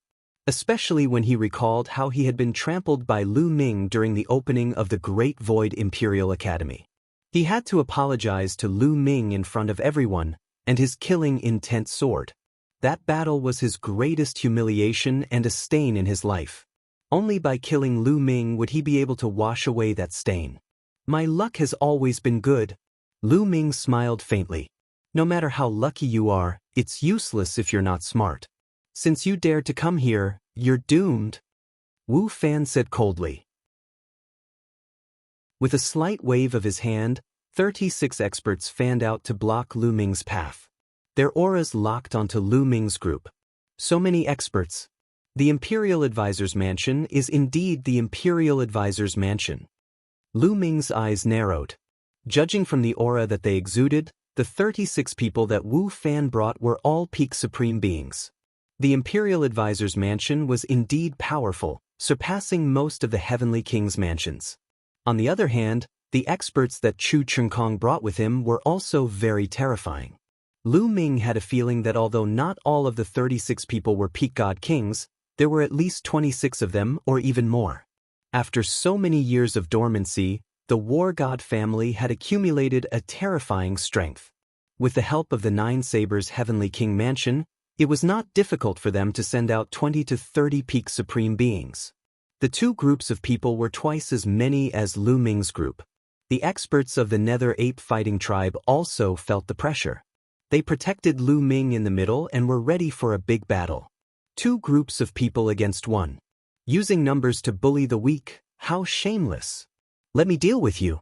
Especially when he recalled how he had been trampled by Lu Ming during the opening of the Great Void Imperial Academy. He had to apologize to Lu Ming in front of everyone, and his killing intent soared. That battle was his greatest humiliation and a stain in his life. Only by killing Lu Ming would he be able to wash away that stain. My luck has always been good. Lu Ming smiled faintly. No matter how lucky you are, it's useless if you're not smart. Since you dared to come here, you're doomed. Wu Fan said coldly. With a slight wave of his hand, 36 experts fanned out to block Lu Ming's path. Their auras locked onto Lu Ming's group. So many experts. The Imperial Advisor's Mansion is indeed the Imperial Advisor's Mansion. Lu Ming's eyes narrowed. Judging from the aura that they exuded, the 36 people that Wu Fan brought were all peak supreme beings. The Imperial Advisor's Mansion was indeed powerful, surpassing most of the Heavenly King's mansions. On the other hand, the experts that Chu Chengkong brought with him were also very terrifying. Lu Ming had a feeling that although not all of the 36 people were peak god kings, there were at least 26 of them or even more. After so many years of dormancy, the war god family had accumulated a terrifying strength. With the help of the Nine Sabers' Heavenly King Mansion, it was not difficult for them to send out 20 to 30 peak supreme beings. The two groups of people were twice as many as Lu Ming's group. The experts of the Nether Ape fighting tribe also felt the pressure. They protected Lu Ming in the middle and were ready for a big battle. Two groups of people against one. Using numbers to bully the weak, how shameless. Let me deal with you.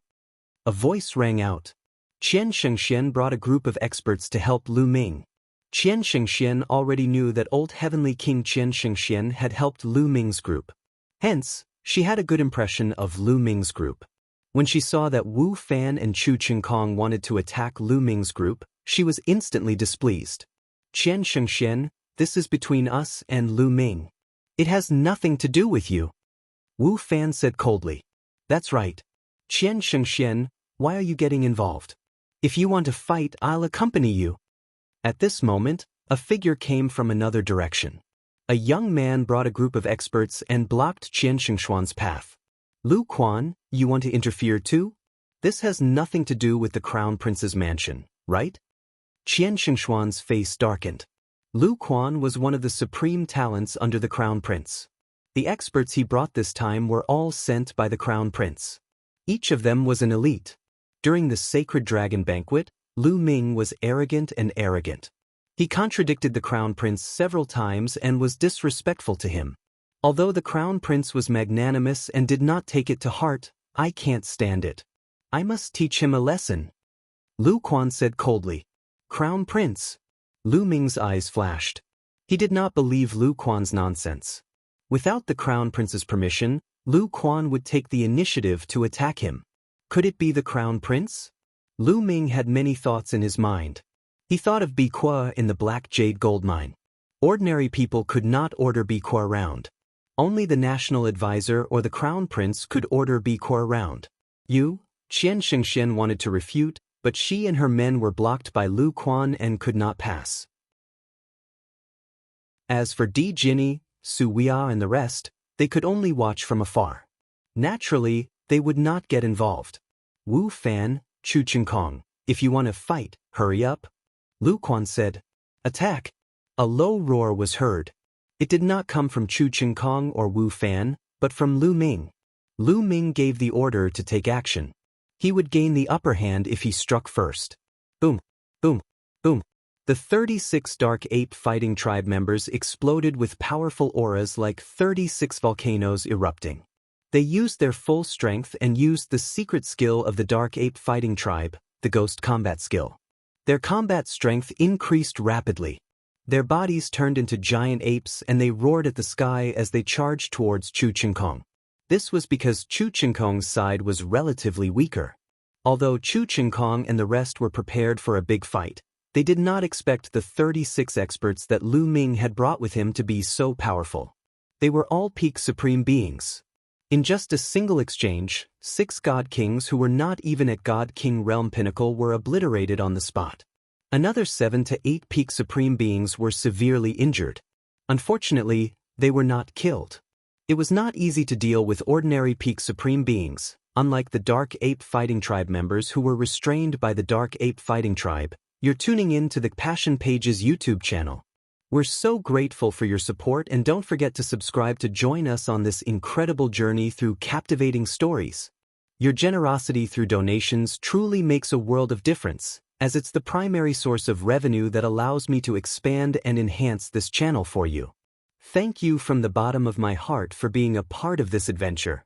A voice rang out. Qian Shengxian brought a group of experts to help Lu Ming. Qian Shengxian already knew that old Heavenly King Qian Shengxian had helped Lu Ming's group. Hence, she had a good impression of Lu Ming's group. When she saw that Wu Fan and Chu Chengkong wanted to attack Lu Ming's group, she was instantly displeased. Qian Shengxian, this is between us and Lu Ming. It has nothing to do with you. Wu Fan said coldly. That's right. Qian Shengxian, why are you getting involved? If you want to fight, I'll accompany you. At this moment, a figure came from another direction. A young man brought a group of experts and blocked Qian Shengxuan's path. Lu Quan, you want to interfere too? This has nothing to do with the Crown Prince's mansion, right? Qian Shengxuan's face darkened. Lu Quan was one of the supreme talents under the Crown Prince. The experts he brought this time were all sent by the Crown Prince. Each of them was an elite. During the Sacred Dragon Banquet, Lu Ming was arrogant and arrogant. He contradicted the Crown Prince several times and was disrespectful to him. Although the Crown Prince was magnanimous and did not take it to heart, I can't stand it. I must teach him a lesson. Lu Quan said coldly. Crown Prince. Lu Ming's eyes flashed. He did not believe Lu Quan's nonsense. Without the Crown Prince's permission, Lu Quan would take the initiative to attack him. Could it be the Crown Prince? Lu Ming had many thoughts in his mind. He thought of Biqua in the Black Jade Gold Mine. Ordinary people could not order Biqua around. Only the National Advisor or the Crown Prince could order Biqua around. Qian Shengxian wanted to refute, but she and her men were blocked by Lu Quan and could not pass. As for Di Jinni, Su Weia and the rest, they could only watch from afar. Naturally, they would not get involved. Wu Fan, Chu Chengkong, if you want to fight, hurry up. Lu Quan said. Attack. A low roar was heard. It did not come from Chu Chengkong or Wu Fan, but from Lu Ming. Lu Ming gave the order to take action. He would gain the upper hand if he struck first. Boom, boom, boom. The 36 Dark Ape fighting tribe members exploded with powerful auras like 36 volcanoes erupting. They used their full strength and used the secret skill of the Dark Ape fighting tribe, the Ghost Combat skill. Their combat strength increased rapidly. Their bodies turned into giant apes and they roared at the sky as they charged towards Chu Chingkong. This was because Chu Chingkong's side was relatively weaker. Although Chu Chingkong and the rest were prepared for a big fight, they did not expect the 36 experts that Lu Ming had brought with him to be so powerful. They were all peak supreme beings. In just a single exchange, 6 God Kings who were not even at God King realm pinnacle were obliterated on the spot. Another 7 to 8 peak supreme beings were severely injured. Unfortunately, they were not killed. It was not easy to deal with ordinary peak supreme beings, unlike the Dark Ape Fighting Tribe members who were restrained by the Dark Ape Fighting Tribe. You're tuning in to the Passion Pages YouTube channel. We're so grateful for your support, and don't forget to subscribe to join us on this incredible journey through captivating stories. Your generosity through donations truly makes a world of difference, as it's the primary source of revenue that allows me to expand and enhance this channel for you. Thank you from the bottom of my heart for being a part of this adventure.